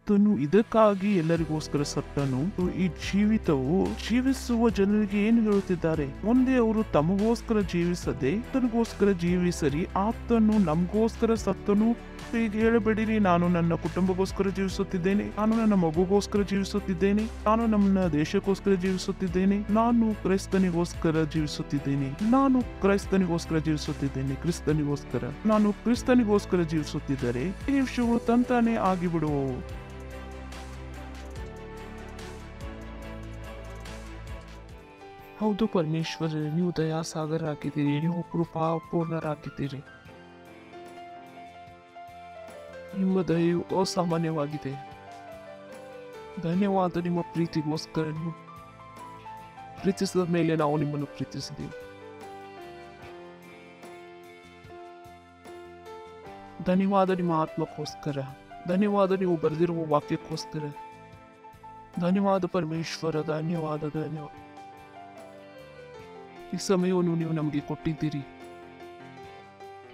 ಆತನು ಇದಕ್ಕಾಗಿ ಎಲ್ಲರಿಗೋಸ್ಕರ ಸತ್ತನು. ಈ ಜೀವಿತವು ಜೀವಿಸುವ ಜನರಿಗೆ ಏನು ಹೇಳುತ್ತಿದ್ದಾರೆ? ಮುಂದೆ ಅವರು ತಮಗೋಸ್ಕರ ಜೀವಿಸದೆ ಆತನಿಗೋಸ್ಕರ ಜೀವಿಸರಿ. ಆತನು ನಮಗೋಸ್ಕರ ಸತ್ತನು. ಹೀಗೆ ಹೇಳಬೇಡಿರಿ, ನಾನು ನನ್ನ ಕುಟುಂಬಕ್ಕೋಸ್ಕರ ಜೀವಿಸುತ್ತಿದ್ದೇನೆ, ನಾನು ನನ್ನ ಮಗುಗೋಸ್ಕರ ಜೀವಿಸುತ್ತಿದ್ದೇನೆ, ನಾನು ನಮ್ಮ ದೇಶಕ್ಕೋಸ್ಕರ ಜೀವಿಸುತ್ತಿದ್ದೇನೆ, ನಾನು ಕ್ರೈಸ್ತನಿಗೋಸ್ಕರ ಜೀವಿಸುತ್ತಿದ್ದೇನೆ, ನಾನು ಕ್ರೈಸ್ತನಿಗೋಸ್ಕರ ಜೀವಿಸುತ್ತಿದ್ದೇನೆ, ನಾನು ಕ್ರಿಸ್ತನಿಗೋಸ್ಕರ ಜೀವಿಸುತ್ತಿದ್ದರೆ ಈ ವಿಷಯಗಳು ತಂತಾನೆ ಆಗಿಬಿಡುವವು. ಹೌದು ಪರಮೇಶ್ವರ, ನೀವು ದಯಾಸಾಗರ ಆಗಿದ್ದೀರಿ, ನೀವು ಕೃಪಾಪೂರ್ಣರಾಗಿದ್ದೀರಿ. ನಿಮ್ಮ ದಯೆಯು ಅಸಾಮಾನ್ಯವಾಗಿದೆ. ಧನ್ಯವಾದ. ನಿಮ್ಮ ಪ್ರೀತಿಗೋಸ್ಕರ ನೀವು ಪ್ರೀತಿಸಿದ ಮೇಲೆ ನಾವು ನಿಮ್ಮನ್ನು ಪ್ರೀತಿಸಿದೆವು. ಧನ್ಯವಾದ ನಿಮ್ಮ ಆತ್ಮಕ್ಕೋಸ್ಕರ. ಧನ್ಯವಾದ ನೀವು ಬರೆದಿರುವ ವಾಕ್ಯಕ್ಕೋಸ್ಕರ. ಧನ್ಯವಾದ ಪರಮೇಶ್ವರ, ಧನ್ಯವಾದ. ಈ ಸಮಯವನ್ನು ನೀವು ನಮಗೆ ಕೊಟ್ಟಿದ್ದೀರಿ,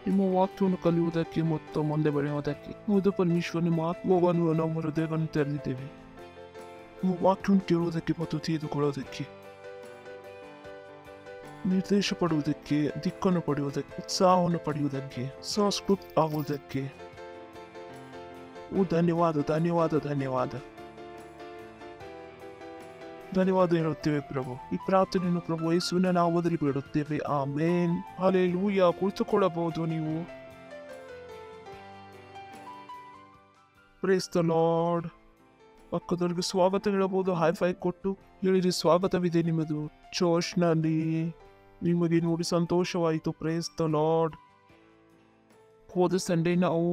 ನಿಮ್ಮ ವಾಕ್ಯವನ್ನು ಕಲಿಯುವುದಕ್ಕೆ ಮತ್ತು ಮುಂದೆ ಬೆಳೆಯುವುದಕ್ಕೆ. ಹೌದು ಪರಮೇಶ್ವರ, ನಿಮ್ಮ ಆತ್ಮವನ್ನು ನಾವು ಹೃದಯವನ್ನು ತೆರೆದಿದ್ದೇವೆ, ನಿಮ್ಮ ವಾಕ್ಯವನ್ನು ಕೇಳುವುದಕ್ಕೆ ಮತ್ತು ತಿಳಿದುಕೊಳ್ಳುವುದಕ್ಕೆ, ನಿರ್ದೇಶ ಪಡುವುದಕ್ಕೆ, ದಿಕ್ಕನ್ನು ಪಡೆಯುವುದಕ್ಕೆ, ಉತ್ಸಾಹವನ್ನು ಪಡೆಯುವುದಕ್ಕೆ, ಸಂಸ್ಕೃತ ಆಗುವುದಕ್ಕೆ. ಧನ್ಯವಾದ ಧನ್ಯವಾದ ಧನ್ಯವಾದ ಧನ್ಯವಾದ ಹೇಳುತ್ತೇವೆ ಪ್ರಭು. ಈ ಪ್ರಾರ್ಥನೆಯನ್ನು ಪ್ರಭು ಯೇಸುವಿನ ನಾಮದಲ್ಲಿ ಬೇಡುತ್ತೇವೆ. ಆಮೇನ್. ಹಲ್ಲೆಲೂಯಾ. ಕುಳಿತುಕೊಳ್ಳಬಹುದು ನೀವು. Praise the lord. ಪಕ್ಕದವರಿಗೆ ಸ್ವಾಗತ ಹೇಳಬಹುದು. ಹೈ ಕೊಟ್ಟು ಹೇಳಿರಿ, ಸ್ವಾಗತವಿದೆ ನಿಮ್ಮದು ಚರ್ಚ್ನಲ್ಲಿ, ನಿಮಗೆ ನೋಡಿ ಸಂತೋಷವಾಯಿತು. Praise the Lord. ಹೋದ ಸಂಡೇ ನಾವು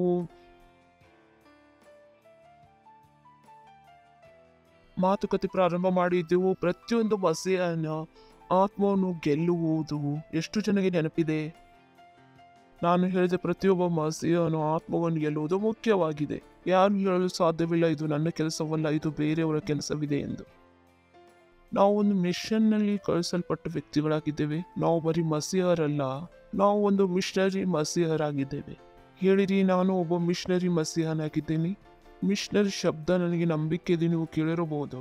ಮಾತುಕತೆ ಪ್ರಾರಂಭ ಮಾಡಿದ್ದೆವು. ಪ್ರತಿಯೊಂದು ಮಸೀಹನ ಆತ್ಮವನ್ನು ಗೆಲ್ಲುವುದು ಎಷ್ಟು ಜನಗೆ ನೆನಪಿದೆ? ನಾನು ಹೇಳಿದ ಪ್ರತಿಯೊಬ್ಬ ಮಸೀಹನು ಆತ್ಮವನ್ನು ಗೆಲ್ಲುವುದು ಮುಖ್ಯವಾಗಿದೆ. ಯಾರು ಹೇಳಲು ಸಾಧ್ಯವಿಲ್ಲ ಇದು ನನ್ನ ಕೆಲಸವಲ್ಲ, ಇದು ಬೇರೆಯವರ ಕೆಲಸವಿದೆ ಎಂದು. ನಾವು ಒಂದು ಮಿಷನ್ನಲ್ಲಿ ಕಳಿಸಲ್ಪಟ್ಟ ವ್ಯಕ್ತಿಗಳಾಗಿದ್ದೇವೆ. ನಾವು ಬರೀ ಮಸೀಹರಲ್ಲ, ನಾವು ಒಂದು ಮಿಷನರಿ ಮಸೀಹರಾಗಿದ್ದೇವೆ. ಹೇಳಿರಿ, ನಾನು ಒಬ್ಬ ಮಿಷನರಿ ಮಸೀಹನಾಗಿದ್ದೇನೆ. ಮಿಷನರಿ ಶಬ್ದ ನನಗೆ ನಂಬಿಕೆ ಇದೆ, ನೀವು ಕೇಳಿರಬಹುದು.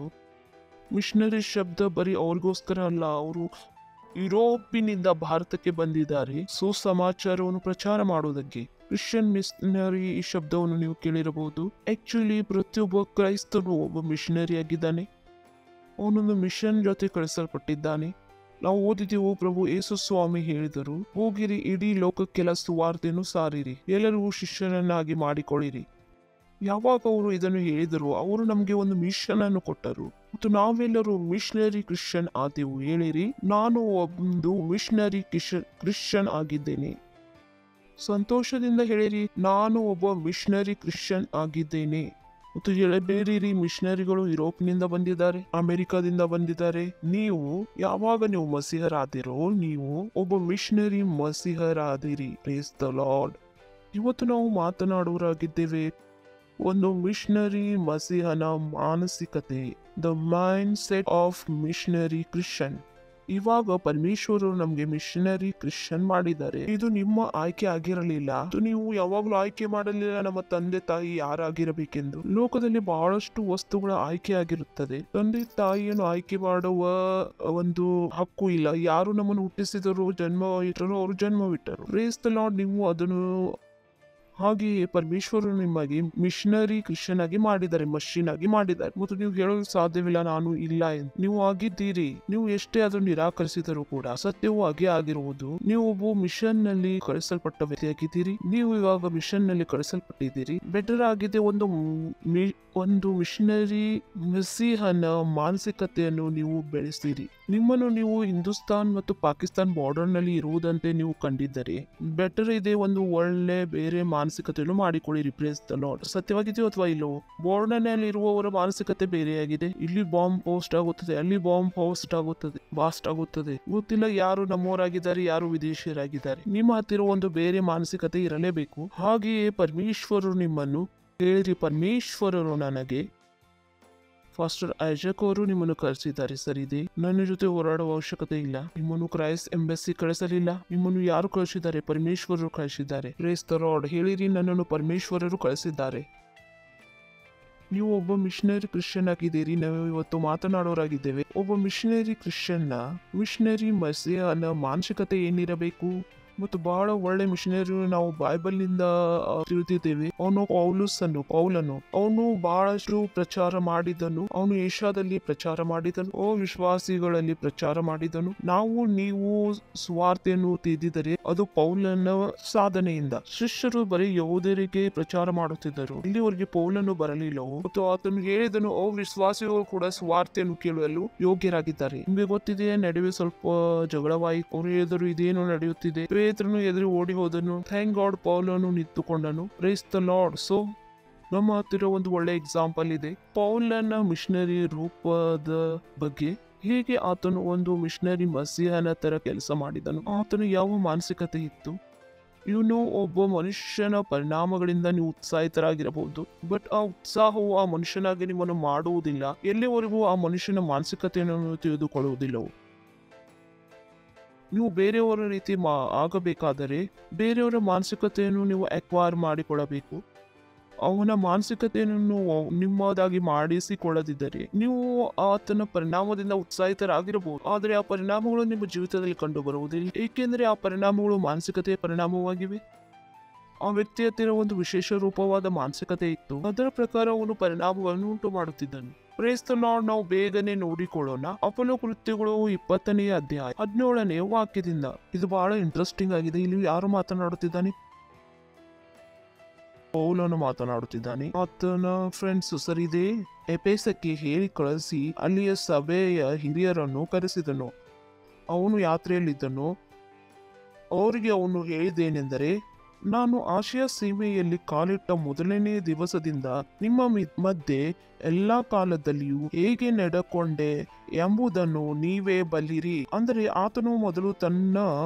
ಮಿಷನರಿ ಶಬ್ದ ಬರೀ ಅವ್ರಿಗೋಸ್ಕರ ಅಲ್ಲ, ಅವರು ಯುರೋಪಿನಿಂದ ಭಾರತಕ್ಕೆ ಬಂದಿದ್ದಾರೆ ಸುಸಮಾಚಾರವನ್ನು ಪ್ರಚಾರ ಮಾಡುವುದಕ್ಕೆ. ಕ್ರಿಶ್ಚಿಯನ್ ಮಿಷನರಿ ಈ ಶಬ್ದವನ್ನು ನೀವು ಕೇಳಿರಬಹುದು. ಆಕ್ಚುಲಿ ಪ್ರತಿಯೊಬ್ಬ ಕ್ರೈಸ್ತನು ಒಬ್ಬ ಮಿಷನರಿ ಆಗಿದ್ದಾನೆ. ಅವನೊಂದು ಮಿಷನ್ ಜೊತೆ ಕಳಿಸಲ್ಪಟ್ಟಿದ್ದಾನೆ. ನಾವು ಓದಿದೆವು, ಪ್ರಭು ಯೇಸು ಸ್ವಾಮಿ ಹೇಳಿದರು, ಹೋಗಿರಿ, ಇಡೀ ಲೋಕಕ್ಕೆಲ್ಲ ಸುವಾರ್ತೆಯನ್ನು ಸಾರಿರಿ, ಎಲ್ಲರೂ ಶಿಷ್ಯರನ್ನಾಗಿ ಮಾಡಿಕೊಳ್ಳಿರಿ. ಯಾವಾಗ ಅವರು ಇದನ್ನು ಹೇಳಿದರು, ಅವರು ನಮಗೆ ಒಂದು ಮಿಷನ್ ಅನ್ನು ಕೊಟ್ಟರು ಮತ್ತು ನಾವೆಲ್ಲರೂ ಮಿಷನರಿ ಕ್ರಿಶ್ಚಿಯನ್ ಆದೆವು. ಹೇಳಿರಿ, ನಾನು ಒಂದು ಮಿಷನರಿ ಕ್ರಿಶ್ಚಿಯನ್ ಆಗಿದ್ದೇನೆ. ಸಂತೋಷದಿಂದ ಹೇಳಿರಿ, ನಾನು ಒಬ್ಬ ಮಿಷನರಿ ಕ್ರಿಶ್ಚಿಯನ್ ಆಗಿದ್ದೇನೆ. ಮತ್ತು ಹೇಳಬೇಡಿರಿ, ಮಿಷನರಿಗಳು ಯುರೋಪ್ನಿಂದ ಬಂದಿದ್ದಾರೆ, ಅಮೆರಿಕದಿಂದ ಬಂದಿದ್ದಾರೆ. ಯಾವಾಗ ನೀವು ಮಸೀಹರಾದಿರೋ, ನೀವು ಒಬ್ಬ ಮಿಷನರಿ ಮಸೀಹರಾದಿರಿ. Praise the Lord. ಇವತ್ತು ನಾವು ಮಾತನಾಡುವರಾಗಿದ್ದೇವೆ ಒಂದು ಮಿಷನರಿ ಮಸೀಹನ ಮಾನಸಿಕತೆ, the mind set of missionary Christian. ಇವಾಗ ಪರಮೇಶ್ವರರು ನಮ್ಗೆ ಮಿಷನರಿ ಕ್ರಿಶ್ಚಿಯನ್ ಮಾಡಿದ್ದಾರೆ. ಇದು ನಿಮ್ಮ ಆಯ್ಕೆ ಆಗಿರಲಿಲ್ಲ, ನೀವು ಯಾವಾಗ್ಲೂ ಆಯ್ಕೆ ಮಾಡಲಿಲ್ಲ ನಮ್ಮ ತಂದೆ ತಾಯಿ ಯಾರಾಗಿರಬೇಕೆಂದು. ಲೋಕದಲ್ಲಿ ಬಹಳಷ್ಟು ವಸ್ತುಗಳ ಆಯ್ಕೆ ಆಗಿರುತ್ತದೆ. ತಂದೆ ತಾಯಿಯನ್ನು ಆಯ್ಕೆ ಮಾಡುವ ಒಂದು ಹಕ್ಕು ಇಲ್ಲ. ಯಾರು ನಮ್ಮನ್ನು ಹುಟ್ಟಿಸಿದರು, ಜನ್ಮವಿಟ್ಟರು, ಅವರು ಜನ್ಮವಿಟ್ಟರು. Praise the lord. ನೀವು ಅದನ್ನು ಹಾಗೆಯೇ ಪರಮೇಶ್ವರರು ನಿಮಗೆ ಮಿಷನರಿ ಕ್ರಿಶ್ಚಿಯನ್ ಆಗಿ ಮಾಡಿದ್ದಾರೆ, ಮಷೀನ್ ಆಗಿ ಮಾಡಿದ್ದಾರೆ. ಮತ್ತು ನೀವು ಹೇಳಲು ಸಾಧ್ಯವಿಲ್ಲ ನಾನು ಇಲ್ಲ ಎಂದು. ನೀವು ಆಗಿದ್ದೀರಿ. ನೀವು ಎಷ್ಟೇ ಅದನ್ನು ನಿರಾಕರಿಸಿದರೂ ಕೂಡ ಸತ್ಯವೂ ಹಾಗೆ ಆಗಿರುವುದು. ನೀವು ಒಬ್ಬ ಮಿಷನ್ ನಲ್ಲಿ ಕಳಿಸಲ್ಪಟ್ಟ ವ್ಯಕ್ತಿಯಾಗಿದ್ದೀರಿ. ನೀವು ಇವಾಗ ಮಿಷನ್ ನಲ್ಲಿ ಕಳಿಸಲ್ಪಟ್ಟಿದ್ದೀರಿ. ಬೆಟರ್ ಆಗಿದೆ ಒಂದು ಮಿಷನರಿ ಮಸೀಹನ ಮಾನಸಿಕತೆಯನ್ನು ನೀವು ಬೆಳೆಸಿರಿ. ನಿಮ್ಮನ್ನು ನೀವು ಹಿಂದೂಸ್ತಾನ್ ಮತ್ತು ಪಾಕಿಸ್ತಾನ್ ಬಾರ್ಡರ್ ನಲ್ಲಿ ಇರುವುದಂತೆ ನೀವು ಕಂಡಿದ್ದರೆ ಬೆಟರ್ ಇದೆ. ಒಂದು ಒಳ್ಳೆ ಬೇರೆ ಮಾನಸಿಕತೆಯನ್ನು ಮಾಡಿಕೊಳ್ಳಿರಿ. Praise the Lord. ಸತ್ಯವಾಗಿದೆಯೋ ಅಥವಾ ಇಲ್ಲವೋ? ಬಾರ್ಡರ್ ನಲ್ಲಿ ಇರುವವರ ಮಾನಸಿಕತೆ ಬೇರೆಯಾಗಿದೆ. ಇಲ್ಲಿ ಬಾಂಬ್ ಪೋಸ್ಟ್ ಆಗುತ್ತದೆ, ಅಲ್ಲಿ ಬಾಂಬ್ ಪೋಸ್ಟ್ ಆಗುತ್ತದೆ, ಬಾಸ್ಟ್ ಆಗುತ್ತದೆ. ಗೊತ್ತಿಲ್ಲ ಯಾರು ನಮ್ಮವರಾಗಿದ್ದಾರೆ, ಯಾರು ವಿದೇಶಿಯರಾಗಿದ್ದಾರೆ. ನಿಮ್ಮ ಹತ್ತಿರ ಒಂದು ಬೇರೆ ಮಾನಸಿಕತೆ ಇರಲೇಬೇಕು. ಹಾಗೆಯೇ ಪರಮೇಶ್ವರರು ನಿಮ್ಮನ್ನು ಹೇಳಿರಿ. ಪರಮೇಶ್ವರರು ನನಗೆ ಫಾಸ್ಟರ್ ಐಜಕ್ ಅವರು ನಿಮ್ಮನ್ನು ಕರೆಸಿದ್ದಾರೆ. ಸರಿದೆ, ನನ್ನ ಜೊತೆ ಹೋರಾಡುವ ಅವಶ್ಯಕತೆ ಇಲ್ಲ. ನಿಮ್ಮನ್ನು ಕ್ರೈಸ್ಟ್ ಎಂಬಸಿ ಕಳಿಸಲಿಲ್ಲ. ನಿಮ್ಮನ್ನು ಯಾರು ಕಳಿಸಿದ್ದಾರೆ? ಪರಮೇಶ್ವರರು ಕಳಿಸಿದ್ದಾರೆ. Praise the Lord. ಹೇಳಿರಿ, ನನ್ನನ್ನು ಪರಮೇಶ್ವರರು ಕಳಿಸಿದ್ದಾರೆ. ನೀವು ಒಬ್ಬ ಮಿಷನರಿ ಕ್ರಿಶ್ಚಿಯನ್ ಆಗಿದ್ದೀರಿ. ನಾವು ಇವತ್ತು ಮಾತನಾಡೋರಾಗಿದ್ದೇವೆ. ಒಬ್ಬ ಮಿಷನರಿ ಕ್ರಿಶ್ಚಿಯನ್ನ ಮಿಷನರಿ ಮಸಿಯನ ಮಾನಸಿಕತೆ ಏನಿರಬೇಕು? ಮತ್ತು ಬಹಳ ಒಳ್ಳೆ ಮಿಷನರಿ ನಾವು ಬೈಬಲ್ ನಿಂದ ತಿಳಿದಿದ್ದೇವೆ. ಅವನು ಪೌಲನು ಅವನು ಬಹಳಷ್ಟು ಪ್ರಚಾರ ಮಾಡಿದನು. ಅವನು ಏಷ್ಯಾದಲ್ಲಿ ಪ್ರಚಾರ ಮಾಡಿದನು, ವಿಶ್ವಾಸಿಗಳಲ್ಲಿ ಪ್ರಚಾರ ಮಾಡಿದನು. ನೀವು ಸುವಾರ್ತೆಯನ್ನು ತಿಳಿದಿದ್ದರೆ ಅದು ಪೌಲನ ಸಾಧನೆಯಿಂದ. ಶಿಷ್ಯರು ಬರೀ ಯಹೂದರಿಗೆ ಪ್ರಚಾರ ಮಾಡುತ್ತಿದ್ದರು, ಇಲ್ಲಿವರೆಗೆ ಪೌಲನು ಬರಲಿಲ್ಲವೋ ಮತ್ತು ಆತನು ಹೇಳಿದನು ವಿಶ್ವಾಸಿಗಳು ಕೂಡ ಸುವಾರ್ತೆಯನ್ನು ಕೇಳಲು ಯೋಗ್ಯರಾಗಿದ್ದಾರೆ. ನಿಮಗೆ ಗೊತ್ತಿದೆ, ನಡುವೆ ಸ್ವಲ್ಪ ಜಗಳವಾಯಿತು. ಅವರು ಹೇಳಿದರು ಇದೇನು ನಡೆಯುತ್ತಿದೆ. ಪೇತ್ರನು ಎದುರು ಓಡಿ ಹೋದನು. ಥ್ಯಾಂಕ್ ಗಾಡ್ ಪೌಲನು ನಿಂತುಕೊಂಡನು. Praise the Lord. ಸೊ ನಮ್ಮ ಹತ್ತಿರ ಒಂದು ಒಳ್ಳೆ ಎಕ್ಸಾಂಪಲ್ ಇದೆ ಪೌಲನ ಮಿಷನರಿ ರೂಪದ ಬಗ್ಗೆ. ಹೇಗೆ ಆತನು ಒಂದು ಮಿಷನರಿ ಮಸಿಹನ ತರ ಕೆಲಸ ಮಾಡಿದನು. ಆತನು ಯಾವ ಮಾನಸಿಕತೆ ಇತ್ತು? ಇವನು ಒಬ್ಬ ಮನುಷ್ಯನ ಪರಿಣಾಮಗಳಿಂದ ನೀವು ಉತ್ಸಾಹಿತರಾಗಿರಬಹುದು, ಬಟ್ ಆ ಉತ್ಸಾಹವು ಆ ಮನುಷ್ಯನಾಗಿ ನಿಮ್ಮನ್ನು ಮಾಡುವುದಿಲ್ಲ ಎಲ್ಲಿವರೆಗೂ ಆ ಮನುಷ್ಯನ ಮಾನಸಿಕತೆಯನ್ನು ತಿಳಿದುಕೊಳ್ಳುವುದಿಲ್ಲವೋ. ನೀವು ಬೇರೆಯವರ ರೀತಿ ಆಗಬೇಕಾದರೆ ಬೇರೆಯವರ ಮಾನಸಿಕತೆಯನ್ನು ನೀವು ಅಕ್ವೈರ್ ಮಾಡಿಕೊಳ್ಳಬೇಕು. ಅವನ ಮಾನಸಿಕತೆಯನ್ನು ನಿಮ್ಮದಾಗಿ ಮಾಡಿಸಿಕೊಳ್ಳದಿದ್ದರೆ ನೀವು ಆತನ ಪರಿಣಾಮದಿಂದ ಉತ್ಸಾಹಿತರಾಗಿರಬಹುದು, ಆದರೆ ಆ ಪರಿಣಾಮಗಳು ನಿಮ್ಮ ಜೀವಿತದಲ್ಲಿ ಕಂಡು ಬರುವುದಿಲ್ಲ, ಏಕೆಂದರೆ ಆ ಪರಿಣಾಮಗಳು ಮಾನಸಿಕತೆಯ ಪರಿಣಾಮವಾಗಿವೆ. ಆ ವ್ಯಕ್ತಿಯ ಹತ್ತಿರ ಒಂದು ವಿಶೇಷ ರೂಪವಾದ ಮಾನಸಿಕತೆ ಇತ್ತು, ಅದರ ಪ್ರಕಾರ ಅವನು ಪರಿಣಾಮಗಳನ್ನು ಉಂಟು ಮಾಡುತ್ತಿದ್ದನು. Price the lord. ನಾವು ಬೇಗನೆ ನೋಡಿಕೊಳ್ಳೋಣ. ಅಪೊಲಕೃತ್ಯಗಳು 20ನೇ ಅಧ್ಯಾಯ 17ನೇ ವಾಕ್ಯದಿಂದ. ಇದು ಬಹಳ ಇಂಟ್ರೆಸ್ಟಿಂಗ್ ಆಗಿದೆ. ಇಲ್ಲಿ ಯಾರು ಮಾತನಾಡುತ್ತಿದ್ದಾನೆ? ಪೌಲನು ಮಾತನಾಡುತ್ತಿದ್ದಾನೆ. ಆತನ ಫ್ರೆಂಡ್ಸ್ ಸರಿದೆ ಎಫೆಸಕ್ಕೆ ಹೇಳಿ ಕಳಿಸಿ ಅಲ್ಲಿಯ ಸಭೆಯ ಹಿರಿಯರನ್ನು ಕರೆಸಿದನು. ಅವನು ಯಾತ್ರೆಯಲ್ಲಿದ್ದನು. ಅವರಿಗೆ ಅವನು ಹೇಳಿದ್ದೇನೆಂದರೆ, ನಾನು ಆಸಿಯಾ ಸೀಮೆಯಲ್ಲಿ ಕಾಲಿಟ್ಟ ಮೊದಲನೇ ದಿವಸದಿಂದ ನಿಮ್ಮ ಮಧ್ಯೆ ಎಲ್ಲಾ ಕಾಲದಲ್ಲಿಯೂ ಹೇಗೆ ನಡೆಕೊಂಡೆ ಎಂಬುದನ್ನು ನೀವೇ ಬಲ್ಲಿರಿ. ಅಂದರೆ ಆತನು ಮೊದಲು ತನ್ನ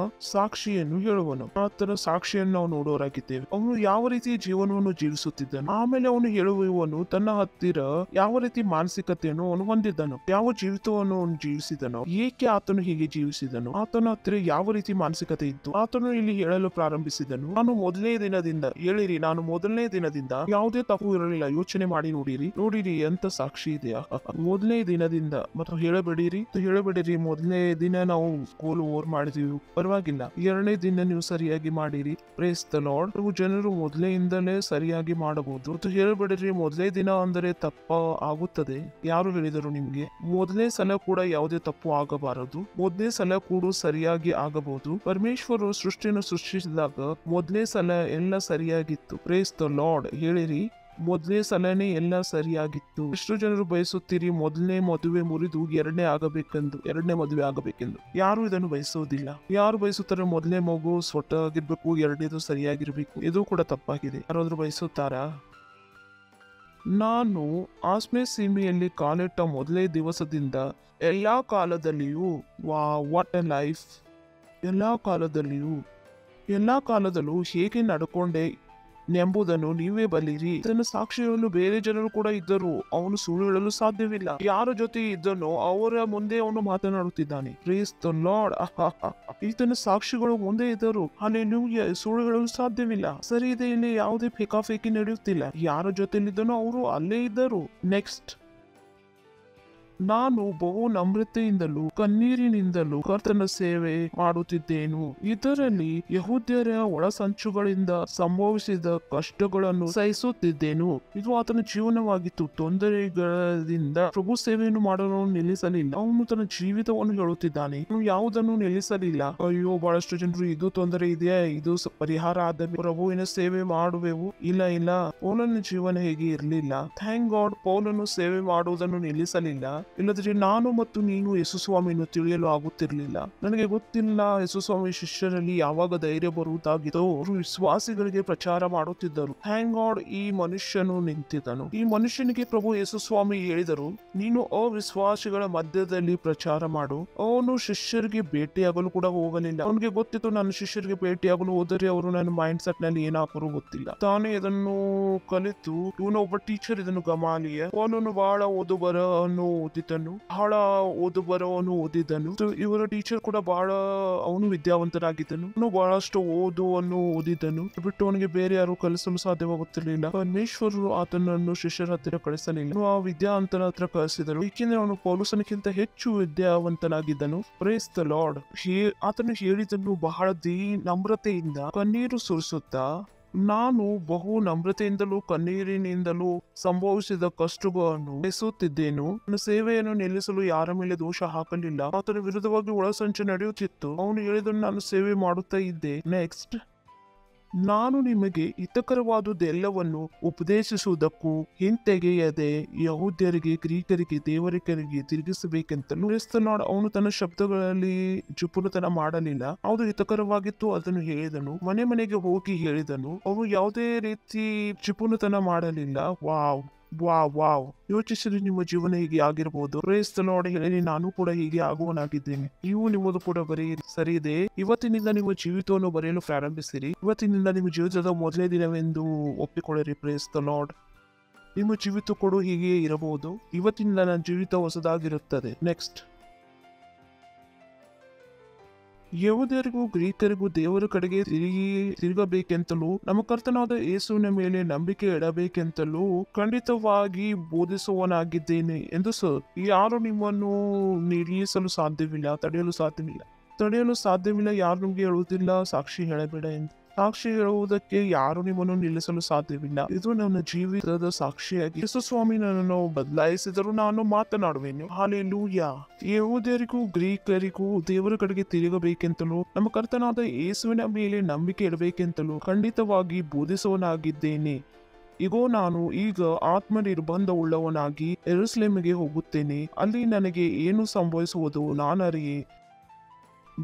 ಸಾಕ್ಷಿಯನ್ನು ಹೇಳುವನು. ಆತನ ಸಾಕ್ಷಿಯನ್ನು ನಾವು ನೋಡೋರಾಗಿದ್ದೇವೆ. ಅವನು ಯಾವ ರೀತಿ ಜೀವನವನ್ನು ಜೀವಿಸುತ್ತಿದ್ದನು, ಆಮೇಲೆ ಅವನು ಹೇಳುವವನು ತನ್ನ ಹತ್ತಿರ ಯಾವ ರೀತಿ ಮಾನಸಿಕತೆಯನ್ನು ಅವನು ಹೊಂದಿದ್ದನು, ಯಾವ ಜೀವಿತವನ್ನು ಅವನು ಜೀವಿಸಿದನು, ಏಕೆ ಆತನು ಹೀಗೆ ಜೀವಿಸಿದನು, ಆತನ ಹತ್ತಿರ ಯಾವ ರೀತಿ ಮಾನಸಿಕತೆ ಇತ್ತು. ಆತನು ಇಲ್ಲಿ ಹೇಳಲು ಪ್ರಾರಂಭಿಸಿದನು, ನಾನು ಮೊದಲನೇ ದಿನದಿಂದ ಯಾವುದೇ ತಪ್ಪು ಇರಲಿಲ್ಲ. ಯೋಚನೆ ಮಾಡಿ ನೋಡಿರಿ ಅಂತ ಸಾಕ್ಷಿ ಇದೆಯಾ? ಮೊದಲನೇ ದಿನದಿಂದ. ಮತ್ತು ಹೇಳಬೇಡಿರಿ ಮೊದಲನೇ ದಿನ ನಾವು ಸ್ಕೂಲ್ ಓವರ್ ಮಾಡಿದೀವಿ, ಪರವಾಗಿಲ್ಲ, 2ನೇ ದಿನ ನೀವು ಸರಿಯಾಗಿ ಮಾಡಿರಿ. Praise the Lord. ಜನರು ಮೊದಲೆಯಿಂದಲೇ ಸರಿಯಾಗಿ ಮಾಡಬಹುದು. ಮತ್ತು ಹೇಳಬೇಡಿರಿ ಮೊದಲನೇ ದಿನ ಅಂದರೆ ತಪ್ಪ ಆಗುತ್ತದೆ. ಯಾರು ಹೇಳಿದರು ನಿಮ್ಗೆ? ಮೊದಲನೇ ಸಲ ಕೂಡ ಯಾವುದೇ ತಪ್ಪು ಆಗಬಾರದು, ಮೊದಲನೇ ಸಲ ಕೂಡ ಸರಿಯಾಗಿ ಆಗಬಹುದು. ಪರಮೇಶ್ವರು ಸೃಷ್ಟಿಯನ್ನು ಸೃಷ್ಟಿಸಿದಾಗ ಮೊದಲನೇ ಸಲ ಎಲ್ಲ ಸರಿಯಾಗಿತ್ತು. Praise the Lord. ಹೇಳಿರಿ, ಮೊದಲನೇ ಸಲನೇ ಎಲ್ಲ ಸರಿಯಾಗಿತ್ತು. ಎಷ್ಟು ಜನರು ಬಯಸುತ್ತೀರಿ ಮೊದಲನೇ ಮದುವೆ ಮುರಿದು ಎರಡನೇ ಮದುವೆ ಆಗಬೇಕೆಂದು? ಯಾರು ಇದನ್ನು ಬಯಸುವುದಿಲ್ಲ. ಯಾರು ಬಯಸುತ್ತಾರೆ ಮೊದಲನೇ ಮಗು ಸೊಟ್ಟಾಗಿರ್ಬೇಕು, ಎರಡನೇದು ಸರಿಯಾಗಿರ್ಬೇಕು? ಇದು ಕೂಡ ತಪ್ಪಾಗಿದೆ. ಯಾರಾದ್ರೂ ಬಯಸುತ್ತಾರಾ? ನಾನು ಆಸ್ಮೆ ಸೀಮೆಯಲ್ಲಿ ಕಾಲಿಟ್ಟ ಮೊದಲನೇ ದಿವಸದಿಂದ ಎಲ್ಲಾ ಕಾಲದಲ್ಲಿಯೂ ವಾಟ್ ಎ ಲೈಫ್. ಎಲ್ಲಾ ಕಾಲದಲ್ಲೂ ಹೇಗೆ ನಡ್ಕೊಂಡೆ ಎಂಬುದನ್ನು ನೀವೇ ಬಲ್ಲಿರಿ. ಇದನ್ನು ಸಾಕ್ಷಿ ಹೇಳಲು ಬೇರೆ ಜನರು ಕೂಡ ಇದ್ದರು. ಅವನು ಸುಳ್ಳು ಹೇಳಲು ಸಾಧ್ಯವಿಲ್ಲ. ಯಾರ ಜೊತೆ ಇದ್ದನೋ ಅವರ ಮುಂದೆ ಅವನು ಮಾತನಾಡುತ್ತಿದ್ದಾನೆ. Praise the lord. ಈತನ ಸಾಕ್ಷಿಗಳು ಮುಂದೆ ಇದ್ದರು. ಹಲ್ಲೆಲೂಯಾ. ಸುಳ್ಳು ಹೇಳಲು ಸಾಧ್ಯವಿಲ್ಲ. ಸರಿ ಇದೆ, ಇಲ್ಲಿ ಯಾವುದೇ ಫೇಕಾಫೇಕಿ ನಡೆಯುತ್ತಿಲ್ಲ. ಯಾರ ಜೊತೆಲಿದ್ದನೋ ಅವರು ಅಲ್ಲೇ ಇದ್ದರು. ನೆಕ್ಸ್ಟ್, ನಾನು ಬಹು ನಮ್ರತೆಯಿಂದಲೂ ಕಣ್ಣೀರಿನಿಂದಲೂ ಕರ್ತನ ಸೇವೆ ಮಾಡುತ್ತಿದ್ದೇನು. ಇದರಲ್ಲಿ ಯಹೂದ್ಯರ ಒಳಸಂಚುಗಳಿಂದ ಸಂಭವಿಸಿದ ಕಷ್ಟಗಳನ್ನು ಸಹಿಸುತ್ತಿದ್ದೇನು. ಇದು ಆತನ ಜೀವನವಾಗಿತ್ತು. ತೊಂದರೆಗಳಿಂದ ಪ್ರಭು ಸೇವೆಯನ್ನು ಮಾಡಲು ನಿಲ್ಲಿಸಲಿಲ್ಲ. ಅವನು ತನ್ನ ಜೀವಿತವನ್ನು ಹೇಳುತ್ತಿದ್ದಾನೆ. ಅವನು ಯಾವುದನ್ನು ನಿಲ್ಲಿಸಲಿಲ್ಲ. ಅಯ್ಯೋ, ಬಹಳಷ್ಟು ಜನರು ಇದು ತೊಂದರೆ ಇದೆಯಾ, ಇದು ಪರಿಹಾರ ಆದ ಪ್ರಭುವಿನ ಸೇವೆ ಮಾಡುವೆವು. ಇಲ್ಲ, ಪೌಲನ ಜೀವನ ಹೇಗೆ ಇರಲಿಲ್ಲ. ಥ್ಯಾಂಕ್ ಗಾಡ್, ಪೌಲನು ಸೇವೆ ಮಾಡುವುದನ್ನು ನಿಲ್ಲಿಸಲಿಲ್ಲ. ಇಲ್ಲದ್ರೆ ನಾನು ಮತ್ತು ನೀನು ಯೇಸುಸ್ವಾಮಿಯನ್ನು ತಿಳಿಯಲು ಆಗುತ್ತಿರಲಿಲ್ಲ. ನನಗೆ ಗೊತ್ತಿಲ್ಲ ಯೇಸುಸ್ವಾಮಿ ಶಿಷ್ಯರಲ್ಲಿ ಯಾವಾಗ ಧೈರ್ಯ ಬರುವುದಾಗಿತ್ತೋ ಅವರು ವಿಶ್ವಾಸಿಗಳಿಗೆ ಪ್ರಚಾರ ಮಾಡುತ್ತಿದ್ದರು. ಥ್ಯಾಂಕ್ ಗಾಡ್, ಈ ಮನುಷ್ಯನು ನಿಂತಿದ್ದನು. ಈ ಮನುಷ್ಯನಿಗೆ ಪ್ರಭು ಯೇಸುಸ್ವಾಮಿ ಹೇಳಿದರು, ನೀನು ಅವಿಶ್ವಾಸಿಗಳ ಮಧ್ಯದಲ್ಲಿ ಪ್ರಚಾರ ಮಾಡು. ಅವನು ಶಿಷ್ಯರಿಗೆ ಭೇಟಿಯಾಗಲು ಕೂಡ ಹೋಗಲಿಲ್ಲ. ಅವನಿಗೆ ಗೊತ್ತಿತ್ತು, ನನ್ನ ಶಿಷ್ಯರಿಗೆ ಭೇಟಿಯಾಗಲು ಹೋದರೆ ಅವರು ನನ್ನ ಮೈಂಡ್ ಸೆಟ್ ನಲ್ಲಿ ಏನಾದರೂ ಗೊತ್ತಿಲ್ಲ. ತಾನೇ ಇದನ್ನು ಕಲಿತು ಇವನು ಒಬ್ಬ ಟೀಚರ್, ಇದನ್ನು ಗಮಾಲಿಯ ಅವನನ್ನು ಬಹಳ ಓದುಬರನ್ನು ಓದಿದ್ದನು, ಬಹಳ ಓದು ಬರೋವನು ಓದಿದ್ದನು. ಇವರ ಟೀಚರ್ ಕೂಡ ಬಹಳ ಅವನು ವಿದ್ಯಾವಂತನಾಗಿದ್ದನು. ಅವನು ಬಹಳಷ್ಟು ಓದುವನ್ನು ಓದಿದ್ದನು ಬಿಟ್ಟು ಅವನಿಗೆ ಬೇರೆ ಯಾರು ಕಲಿಸಲು ಸಾಧ್ಯವಾಗುತ್ತಿರಲಿಲ್ಲ. ಪರಮೇಶ್ವರರು ಆತನನ್ನು ಶಿಷ್ಯರ ಹತ್ತಿರ ಕಳಿಸಲಿಲ್ಲ, ಆ ವಿದ್ಯಾವಂತನ ಹತ್ರ ಕಳಿಸಿದರು, ಏಕೆಂದ್ರೆ ಅವನು ಪೌಲುಸನಿಗಿಂತ ಹೆಚ್ಚು ವಿದ್ಯಾವಂತನಾಗಿದ್ದನು. Praise the Lord. ಆತನು ಹೇಳಿದನು ಬಹಳ ನಮ್ರತೆಯಿಂದ, ಕಣ್ಣೀರು ಸುರಿಸುತ್ತಾ, ನಾನು ಬಹು ನಮ್ರತೆಯಿಂದಲೂ ಕಣ್ಣೀರಿನಿಂದಲೂ ಸಂಭವಿಸಿದ ಕಷ್ಟಗಳನ್ನು ಎಸುತ್ತಿದ್ದೇನು. ನನ್ನ ಸೇವೆಯನ್ನು ನಿಲ್ಲಿಸಲು ಯಾರ ಮೇಲೆ ದೋಷ ಹಾಕಲಿಲ್ಲ. ಆತನ ವಿರುದ್ಧವಾಗಿ ಒಳಸಂಚು ನಡೆಯುತ್ತಿತ್ತು. ಅವನು ಹೇಳಿದನು, ನಾನು ಸೇವೆ ಮಾಡುತ್ತಾ ಇದ್ದೆ. ನೆಕ್ಸ್ಟ್, ನಾನು ನಿಮಗೆ ಹಿತಕರವಾದುದೆಲ್ಲವನ್ನು ಉಪದೇಶಿಸುವುದಕ್ಕೂ ಹಿಂತೆಗೆಯದೆ ಯಹೂದ್ಯರಿಗೆ, ಗ್ರೀಕರಿಗೆ, ದೇವರಿಕರಿಗೆ ತಿರುಗಿಸಬೇಕೆಂತಲೂ ಕ್ರಿಸ್ತನಾಡ್. ಅವನು ತನ್ನ ಶಬ್ದಗಳಲ್ಲಿ ಚುಪುರುತನ ಮಾಡಲಿಲ್ಲ. ಯಾವುದು ಹಿತಕರವಾಗಿತ್ತು ಅದನ್ನು ಹೇಳಿದನು, ಮನೆ ಮನೆಗೆ ಹೋಗಿ ಹೇಳಿದನು. ಅವನು ಯಾವುದೇ ರೀತಿ ಚುಪುರುತನ ಮಾಡಲಿಲ್ಲ. Wow wow wow. ಯೋಚಿಸಿದ್ರೆ ನಿಮ್ಮ ಜೀವನ ಹೀಗೆ ಆಗಿರಬಹುದು. Praise the Lord. ಹೇಳಿ, ನಾನು ಕೂಡ ಹೀಗೆ ಆಗುವನಾಗಿದ್ದೇನೆ. ನೀವು ನಿಮ್ಮದು ಕೂಡ ಬರೆಯಿರಿ. ಸರಿ ಇದೆ. ಇವತ್ತಿನಿಂದ ನಿಮ್ಮ ಜೀವಿತವನ್ನು ಬರೆಯಲು ಪ್ರಾರಂಭಿಸಿರಿ. ಇವತ್ತಿನಿಂದ ನಿಮ್ಮ ಜೀವಿತದ ಮೊದಲೇ ದಿನವೆಂದು ಒಪ್ಪಿಕೊಳ್ಳಿರಿ. Praise the lord. ನಿಮ್ಮ ಜೀವಿತ ಕೂಡ ಹೀಗೆ ಇರಬಹುದು. ಇವತ್ತಿನಿಂದ ನನ್ನ ಜೀವಿತ ಹೊಸದಾಗಿರುತ್ತದೆ. ನೆಕ್ಸ್ಟ್, ಯಹೂದ್ಯರಿಗೂ ಗ್ರೀಕರಿಗೂ ದೇವರ ಕಡೆಗೆ ತಿರುಗಬೇಕೆಂತಲೂ ನಮ್ಮ ಕರ್ತನಾದ ಯೇಸುವಿನ ಮೇಲೆ ನಂಬಿಕೆ ಇಡಬೇಕೆಂತಲೂ ಖಂಡಿತವಾಗಿ ಬೋಧಿಸುವನಾಗಿದ್ದೇನೆ ಎಂದು ಸರ್. ಯಾರು ನಿಮ್ಮನ್ನು ನಿಲ್ಲಿಸಲು ಸಾಧ್ಯವಿಲ್ಲ, ತಡೆಯಲು ಸಾಧ್ಯವಿಲ್ಲ. ಯಾರು ನಿಮಗೆ ಹೇಳುವುದಿಲ್ಲ ಸಾಕ್ಷಿ ಹೇಳಬೇಡ ಎಂದು. ಸಾಕ್ಷಿ ಹೇಳುವುದಕ್ಕೆ ಯಾರು ನಿಮ್ಮನ್ನು ನಿಲ್ಲಿಸಲು ಸಾಧ್ಯವಿಲ್ಲ. ಇದು ನನ್ನ ಜೀವಿತದ ಸಾಕ್ಷಿಯಾಗಿ ಯೇಸು ಸ್ವಾಮಿ ನನ್ನನ್ನು ಬದಲಾಯಿಸಿದರೂ ನಾನು ಮಾತನಾಡುವೆನು. ಹಾಲೆಲೂಯಾ. ಯಹೂದ್ಯರಿಗೂ ಗ್ರೀಕರಿಗೂ ದೇವರ ಕಡೆಗೆ ತಿರುಗಬೇಕೆಂತಲೂ ನಮ್ಮ ಕರ್ತನಾದ ಯೇಸುವಿನ ಮೇಲೆ ನಂಬಿಕೆ ಇಡಬೇಕೆಂತಲೂ ಖಂಡಿತವಾಗಿ ಬೋಧಿಸುವನಾಗಿದ್ದೇನೆ. ಇಗೋ, ನಾನು ಈಗ ಆತ್ಮನಿರ್ಬಂಧವುಳ್ಳವನಾಗಿ ಯೆರೂಸಲೇಮಿಗೆ ಹೋಗುತ್ತೇನೆ. ಅಲ್ಲಿ ನನಗೆ ಏನು ಸಂಭವಿಸುವುದು ನಾನರಿಯೆ.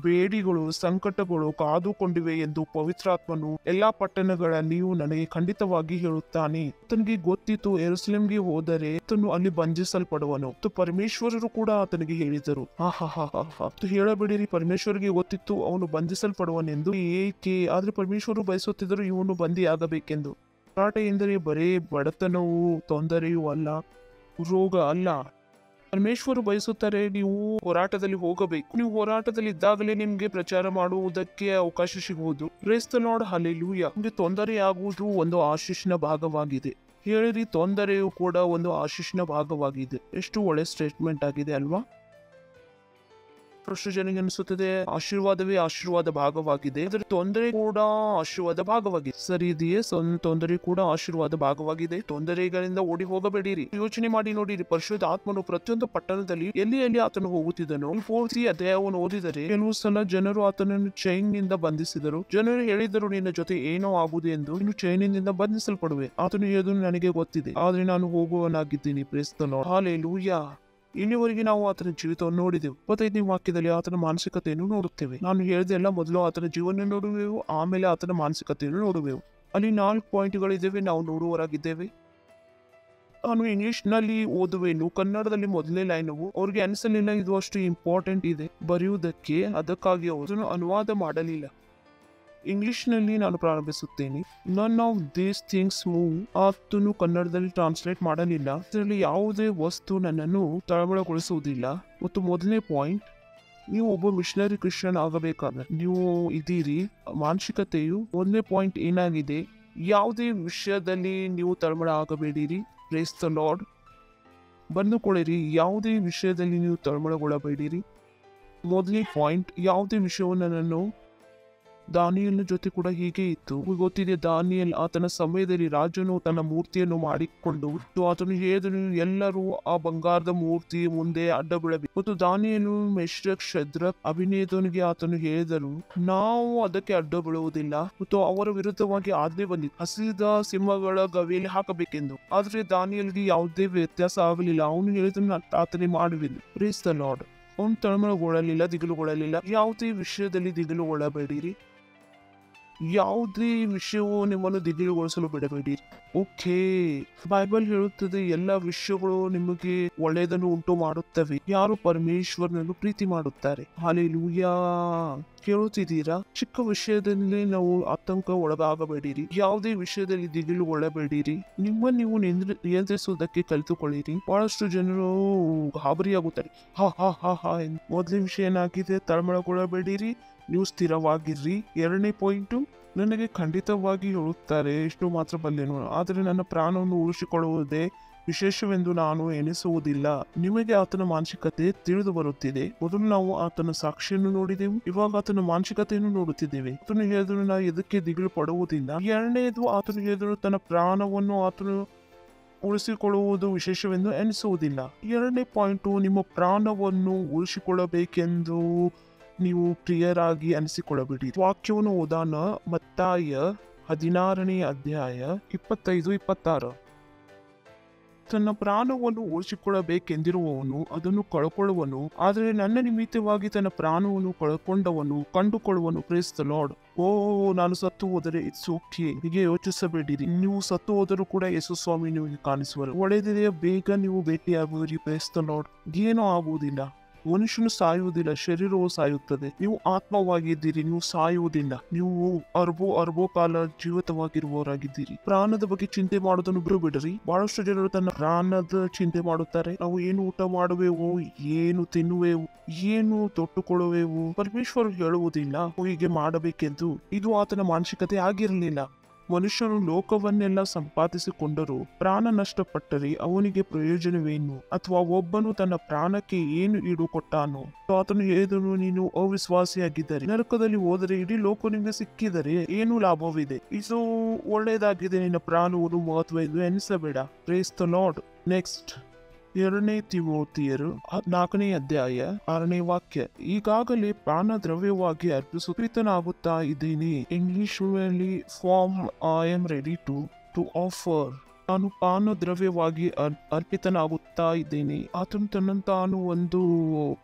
ಬೇಡಿಗಳು, ಸಂಕಟಗಳು ಕಾದುಕೊಂಡಿವೆ ಎಂದು ಪವಿತ್ರಾತ್ಮನು ಎಲ್ಲಾ ಪಟ್ಟಣಗಳಲ್ಲಿಯೂ ನನಗೆ ಖಂಡಿತವಾಗಿ ಹೇಳುತ್ತಾನೆ. ಆತನಿಗೆ ಗೊತ್ತಿತ್ತು, ಯೆರೂಸಲೇಮಿಗೆ ಹೋದರೆ ಆತನು ಅಲ್ಲಿ ಬಂಧಿಸಲ್ಪಡುವನು. ಮತ್ತು ಪರಮೇಶ್ವರರು ಕೂಡ ಆತನಿಗೆ ಹೇಳಿದರು. ಹೇಳಬೇಡಿರಿ, ಪರಮೇಶ್ವರಿಗೆ ಗೊತ್ತಿತ್ತು ಅವನು ಬಂಧಿಸಲ್ಪಡುವನೆಂದು. ಏಕೆ? ಆದ್ರೆ ಪರಮೇಶ್ವರರು ಬಯಸುತ್ತಿದ್ದರು ಇವನು ಬಂದಿಯಾಗಬೇಕೆಂದು. ಹೋರಾಟ ಎಂದರೆ ಬರೇ ಬಡತನವೂ ತೊಂದರೆಯೂ ಅಲ್ಲ, ರೋಗ ಅಲ್ಲ. ಪರಮೇಶ್ವರು ಬಯಸುತ್ತಾರೆ ನೀವು ಹೋರಾಟದಲ್ಲಿ ಹೋಗಬೇಕು. ನೀವು ಹೋರಾಟದಲ್ಲಿ ಇದ್ದಾಗಲೇ ನಿಮ್ಗೆ ಪ್ರಚಾರ ಮಾಡುವುದಕ್ಕೆ ಅವಕಾಶ ಸಿಗುವುದು. Praise the Lord. ಹಲ್ಲೆಲೂಯಾ. ನಿಮ್ಗೆ ತೊಂದರೆಯಾಗುವುದು ಒಂದು ಆಶೀಸ್ಸಿನ ಭಾಗವಾಗಿದೆ. ಹೇಳಿರಿ, ತೊಂದರೆಯು ಕೂಡ ಒಂದು ಆಶೀಸ್ಸಿನ ಭಾಗವಾಗಿದೆ. ಎಷ್ಟು ಒಳ್ಳೆ ಸ್ಟೇಟ್ಮೆಂಟ್ ಆಗಿದೆ ಅಲ್ವಾ? ಅಷ್ಟು ಜನಕ್ಕೆ ಅನಿಸುತ್ತದೆ ಆಶೀರ್ವಾದವೇ ಆಶೀರ್ವಾದ ಭಾಗವಾಗಿದೆ, ಆದರೆ ತೊಂದರೆ ಕೂಡ ಆಶೀರ್ವಾದ ಭಾಗವಾಗಿದೆ. ಸರಿ ಇದೆಯೇ? ತೊಂದರೆ ಕೂಡ ಆಶೀರ್ವಾದ ಭಾಗವಾಗಿದೆ. ತೊಂದರೆಗಳಿಂದ ಓಡಿ ಹೋಗಬೇಡಿರಿ. ಯೋಚನೆ ಮಾಡಿ ನೋಡಿರಿ, ಪರಿಶುದ್ಧ ಆತ್ಮನು ಪ್ರತಿಯೊಂದು ಪಟ್ಟಣದಲ್ಲಿ ಎಲ್ಲಿ ಆತನು ಹೋಗುತ್ತಿದ್ದನು. ಪೂರ್ತಿ ಅಧ್ಯಾಯವನ್ನು ಓದಿದರೆ ಕೆಲವು ಸಲ ಜನರು ಆತನನ್ನು ಚೈನ್ ನಿಂದ ಬಂಧಿಸಿದರು. ಜನರು ಹೇಳಿದರು, ನಿನ್ನ ಜೊತೆ ಏನೋ ಆಗುವುದು ಎಂದು. ಇನ್ನು ಚೈನಿನಿಂದ ಬಂಧಿಸಲ್ಪಡುವೆ. ಆತನು ಹೇಳಿದನು, ನನಗೆ ಗೊತ್ತಿದೆ, ಆದ್ರೆ ನಾನು ಹೋಗುವನಾಗಿದ್ದೀನಿ. Praise the Lord. ಹಾಲೆಲೂಯಾ. ಇಲ್ಲಿವರೆಗೆ ನಾವು ಆತನ ಜೀವಿತವನ್ನು ನೋಡಿದೆವು. 25ನೇ ವಾಕ್ಯದಲ್ಲಿ ಆತನ ಮಾನಸಿಕತೆಯನ್ನು ನೋಡುತ್ತೇವೆ. ನಾನು ಹೇಳಿದೆಲ್ಲ, ಮೊದಲು ಆತನ ಜೀವನ ನೋಡುವೆವು, ಆಮೇಲೆ ಆತನ ಮಾನಸಿಕತೆಯನ್ನು ನೋಡುವೆವು. ಅಲ್ಲಿ 4 ಪಾಯಿಂಟ್ಗಳಿದ್ದೇವೆ. ನಾವು ನೋಡುವವರಾಗಿದ್ದೇವೆ. ನಾನು ಇಂಗ್ಲಿಷ್ನಲ್ಲಿ ಓದುವೆನು, ಕನ್ನಡದಲ್ಲಿ ಮೊದಲನೇ ಲೈನವು ಅವ್ರಿಗೆ ಅನಿಸಲಿಲ್ಲ ಇದು ಅಷ್ಟು ಇಂಪಾರ್ಟೆಂಟ್ ಇದೆ ಬರೆಯುವುದಕ್ಕೆ, ಅದಕ್ಕಾಗಿ ಅವರನ್ನು ಅನುವಾದ ಮಾಡಲಿಲ್ಲ. ಇಂಗ್ಲಿಷ್ನಲ್ಲಿ ನಾನು ಪ್ರಾರಂಭಿಸುತ್ತೇನೆ. None of these things move. ಆತನು ಕನ್ನಡದಲ್ಲಿ ಟ್ರಾನ್ಸ್ಲೇಟ್ ಮಾಡಲಿಲ್ಲ. ಇದರಲ್ಲಿ ಯಾವುದೇ ವಸ್ತು ನನ್ನನ್ನು ತಳಮಳಗೊಳಿಸುವುದಿಲ್ಲ. ಮತ್ತು ಮೊದಲನೇ ಪಾಯಿಂಟ್, ನೀವು ಒಬ್ಬ ಮಿಷನರಿ ಕ್ರಿಶ್ಚಿಯನ್ ಆಗಬೇಕಾದ್ರೆ ನೀವು ಇದ್ದೀರಿ. ಮಾನಸಿಕತೆಯು ಮೊದಲನೇ ಪಾಯಿಂಟ್ ಏನಾಗಿದೆ, ಯಾವುದೇ ವಿಷಯದಲ್ಲಿ ನೀವು ತಳಮಳ ಆಗಬೇಡಿರಿ. Praise the Lord. ಬಂದುಕೊಳ್ಳಿರಿ, ಯಾವುದೇ ವಿಷಯದಲ್ಲಿ ನೀವು ತಳಮಳಗೊಳ್ಳಬೇಡಿರಿ. ಮೊದಲನೇ ಪಾಯಿಂಟ್, ಯಾವುದೇ ವಿಷಯವನ್ನು ನನ್ನನ್ನು ದಾನಿಯಲ್ನ ಜೊತೆ ಕೂಡ ಹೀಗೆ ಇತ್ತು. ಗೊತ್ತಿದೆ, ದಾನಿಯಲ್ ಆತನ ಸಮಯದಲ್ಲಿ ರಾಜನು ತನ್ನ ಮೂರ್ತಿಯನ್ನು ಮಾಡಿಕೊಂಡು ಆತನು ಹೇಳಿದನು ಎಲ್ಲರೂ ಆ ಬಂಗಾರದ ಮೂರ್ತಿ ಮುಂದೆ ಅಡ್ಡ ಬೀಳಬೇಕು. ಮತ್ತು ದಾನಿಯಲು, ಮೆಷಕ್, ಶದ್ರಕ್, ಅಭಿನೇದನಿಗೆ ಆತನು ಹೇಳಿದರು, ನಾವು ಅದಕ್ಕೆ ಅಡ್ಡ ಬೀಳುವುದಿಲ್ಲ. ಮತ್ತು ಅವರ ವಿರುದ್ಧವಾಗಿ ಆಜ್ಞೆ ಬಂದಿತ್ತು, ಹಸಿದ ಸಿಂಹಗಳ ಗವಿಯಲ್ಲಿ ಹಾಕಬೇಕೆಂದು. ಆದ್ರೆ ದಾನಿಯಲ್ಗೆ ಯಾವುದೇ ವ್ಯತ್ಯಾಸ ಆಗಲಿಲ್ಲ. ಅವನು ಹೇಳಿದನು, ಆತನೇ ಮಾಡುವೆನು. Praise the Lord. ಅವನು ತಳಮಳಗೊಳ್ಳಲಿಲ್ಲ, ದಿಗಿಲುಗೊಳ್ಳಲಿಲ್ಲ. ಯಾವುದೇ ವಿಷಯದಲ್ಲಿ ದಿಗಿಲುಗೊಳ್ಳಬೇಡಿರಿ. ಯಾವುದೇ ವಿಷಯವು ನಿಮ್ಮನ್ನು ದಿಗಿಲುಗೊಳಿಸಲು ಬಿಡಬೇಡಿರಿ. ಓಕೆ, ಬೈಬಲ್ ಹೇಳುತ್ತದೆ ಎಲ್ಲ ವಿಷಯಗಳು ನಿಮಗೆ ಒಳ್ಳೆಯದನ್ನು ಉಂಟು ಮಾಡುತ್ತವೆ ಯಾರು ಪರಮೇಶ್ವರನನ್ನು ಪ್ರೀತಿ ಮಾಡುತ್ತಾರೆ. ಹಾಲೆಲೂಯಾ. ಕೇಳುತ್ತಿದ್ದೀರಾ? ಚಿಕ್ಕ ವಿಷಯದಲ್ಲಿ ನಾವು ಆತಂಕ ಒಳಗಾಗಬೇಡಿರಿ, ಯಾವುದೇ ವಿಷಯದಲ್ಲಿ ದಿಗಿಲು ಒಳಬೇಡಿರಿ, ನಿಮ್ಮನ್ನು ನೀವು ನಿಯಂತ್ರಿಸುವುದಕ್ಕೆ ಕಲಿತುಕೊಳ್ಳಿರಿ. ಬಹಳಷ್ಟು ಜನರು ಗಾಬರಿಯಾಗುತ್ತಾರೆ. ಹಾ ಹಾ ಹಾ ಹಾ ಮೊದಲನೇ ವಿಷಯ ಏನಾಗಿದೆ, ತಳಮಳಗೊಳ್ಳಬೇಡಿರಿ, ನೀವು ಸ್ಥಿರವಾಗಿರ್ರಿ. ಎರಡನೇ ಪಾಯಿಂಟು, ನನಗೆ ಖಂಡಿತವಾಗಿ ಹೇಳುತ್ತಾರೆ ಎಷ್ಟು ಮಾತ್ರ ಬಲ್ಲೆನು, ಆದರೆ ನನ್ನ ಪ್ರಾಣವನ್ನು ಉಳಿಸಿಕೊಳ್ಳುವುದೇ ವಿಶೇಷವೆಂದು ನಾನು ಎಣಿಸುವುದಿಲ್ಲ. ನಿಮಗೆ ಆತನ ಮಾನಸಿಕತೆ ತಿಳಿದು ಬರುತ್ತಿದೆ. ಮೊದಲು ನಾವು ಆತನ ಸಾಕ್ಷಿಯನ್ನು ನೋಡಿದೆವು, ಇವಾಗ ಆತನ ಮಾನಸಿಕತೆಯನ್ನು ನೋಡುತ್ತಿದ್ದೇವೆ. ಆತನು ಹೇಳಿದ್ರು ನಾವು ಎದಕ್ಕೆ ದಿಗಿಲು ಪಡುವುದಿಲ್ಲ. ಎರಡನೇದು, ಆತನು ಹೇಳಿದ್ರು ತನ್ನ ಪ್ರಾಣವನ್ನು ಆತನು ಉಳಿಸಿಕೊಳ್ಳುವುದು ವಿಶೇಷವೆಂದು ಎನಿಸುವುದಿಲ್ಲ. ಎರಡನೇ ಪಾಯಿಂಟು, ನಿಮ್ಮ ಪ್ರಾಣವನ್ನು ಉಳಿಸಿಕೊಳ್ಳಬೇಕೆಂದು ನೀವು ಪ್ರಿಯರಾಗಿ ಅನಿಸಿಕೊಳ್ಳಬೇಡಿ. ವಾಕ್ಯವನ್ನು ಓದಾನ. ಮತ್ತಾಯ 16ನೇ ಅಧ್ಯಾಯ 25-26. ತನ್ನ ಪ್ರಾಣವನ್ನು ಉಳಿಸಿಕೊಳ್ಳಬೇಕೆಂದಿರುವವನು ಅದನ್ನು ಕಳಕೊಳ್ಳುವನು, ಆದರೆ ನನ್ನ ನಿಮಿತ್ತವಾಗಿ ತನ್ನ ಪ್ರಾಣವನ್ನು ಕಳಕೊಂಡವನು ಕಂಡುಕೊಳ್ಳುವನು. Praise the Lord. ಓ, ನಾನು ಸತ್ತು ಹೋದರೆ ಇಟ್ಸ್ ಓಕೆ, ಹೀಗೆ ಯೋಚಿಸಬೇಡಿರಿ. ನೀವು ಸತ್ತು ಹೋದರೂ ಕೂಡ ಯೇಸು ಸ್ವಾಮಿ ನಿಮಗೆ ಕಾಣಿಸುವರು. ಒಳ್ಳೆಯದಿದೆಯಾ, ಬೇಗ ನೀವು ಭೇಟಿಯಾಗುವಿರಿ. Praise the lord. ಏನೂ ಆಗುವುದಿಲ್ಲ. ಮನುಷ್ಯನು ಸಾಯುವುದಿಲ್ಲ, ಶರೀರವು ಸಾಯುತ್ತದೆ. ನೀವು ಆತ್ಮವಾಗಿದ್ದೀರಿ, ನೀವು ಸಾಯುವುದಿಲ್ಲ. ನೀವು ಅರ್ಬೋ ಕಾಲ ಜೀವಿತವಾಗಿರುವವರಾಗಿದ್ದೀರಿ. ಪ್ರಾಣದ ಬಗ್ಗೆ ಚಿಂತೆ ಮಾಡೋದನ್ನು ಬಿಡಬೇಡ್ರಿ. ಬಹಳಷ್ಟು ಜನರು ತನ್ನ ಪ್ರಾಣದ ಚಿಂತೆ ಮಾಡುತ್ತಾರೆ. ನಾವು ಏನು ಊಟ ಮಾಡುವೆವು, ಏನು ತಿನ್ನುವೆವು, ಏನು ತೊಟ್ಟುಕೊಳ್ಳುವೆವು. ಪರಮೇಶ್ವರ ಹೇಳುವುದಿಲ್ಲ ಹೀಗೆ ಮಾಡಬೇಕೆಂದು. ಇದು ಆತನ ಮಾನಸಿಕತೆ ಆಗಿರಲಿಲ್ಲ. ಮನುಷ್ಯನು ಲೋಕವನ್ನೆಲ್ಲ ಸಂಪಾದಿಸಿಕೊಂಡರೂ ಪ್ರಾಣ ನಷ್ಟಪಟ್ಟರೆ ಅವನಿಗೆ ಪ್ರಯೋಜನವೇನು? ಅಥವಾ ಒಬ್ಬನು ತನ್ನ ಪ್ರಾಣಕ್ಕೆ ಏನು ಈಡು ಕೊಟ್ಟಾನೋ? ಆತನು ಹೇಳಿದನು, ನೀನು ಅವಿಶ್ವಾಸಿಯಾಗಿದ್ದರೆ ನರಕದಲ್ಲಿ ಹೋದರೆ ಇಡೀ ಲೋಕ ನಿಮಗೆ ಸಿಕ್ಕಿದರೆ ಏನು ಲಾಭವಿದೆ? ಇದು ಒಳ್ಳೆಯದಾಗಿದೆ, ನಿನ್ನ ಪ್ರಾಣವನ್ನು ಮಹತ್ವ ಎಂದು ಎನಿಸಬೇಡ. Praise the Lord. ನೆಕ್ಸ್ಟ್, 2 ತಿಮೋಥೆಯರು 4ನೇ ಅಧ್ಯಾಯ 6ನೇ ವಾಕ್ಯ. ಈಗಾಗಲೇ ಪ್ರಾಣ ದ್ರವ್ಯವಾಗಿ ಅರ್ಪಿಸುತ್ತಾ ಇದ್ದೀನಿ. ಇಂಗ್ಲಿಷ್ ನಲ್ಲಿ form I am ready to offer. ನಾನು ಪಾನ ದ್ರವ್ಯವಾಗಿ ಅರ್ಪಿತನಾಗುತ್ತಾ ಇದ್ದೇನೆ. ಆತನು ತನ್ನನ್ನು ತಾನು ಒಂದು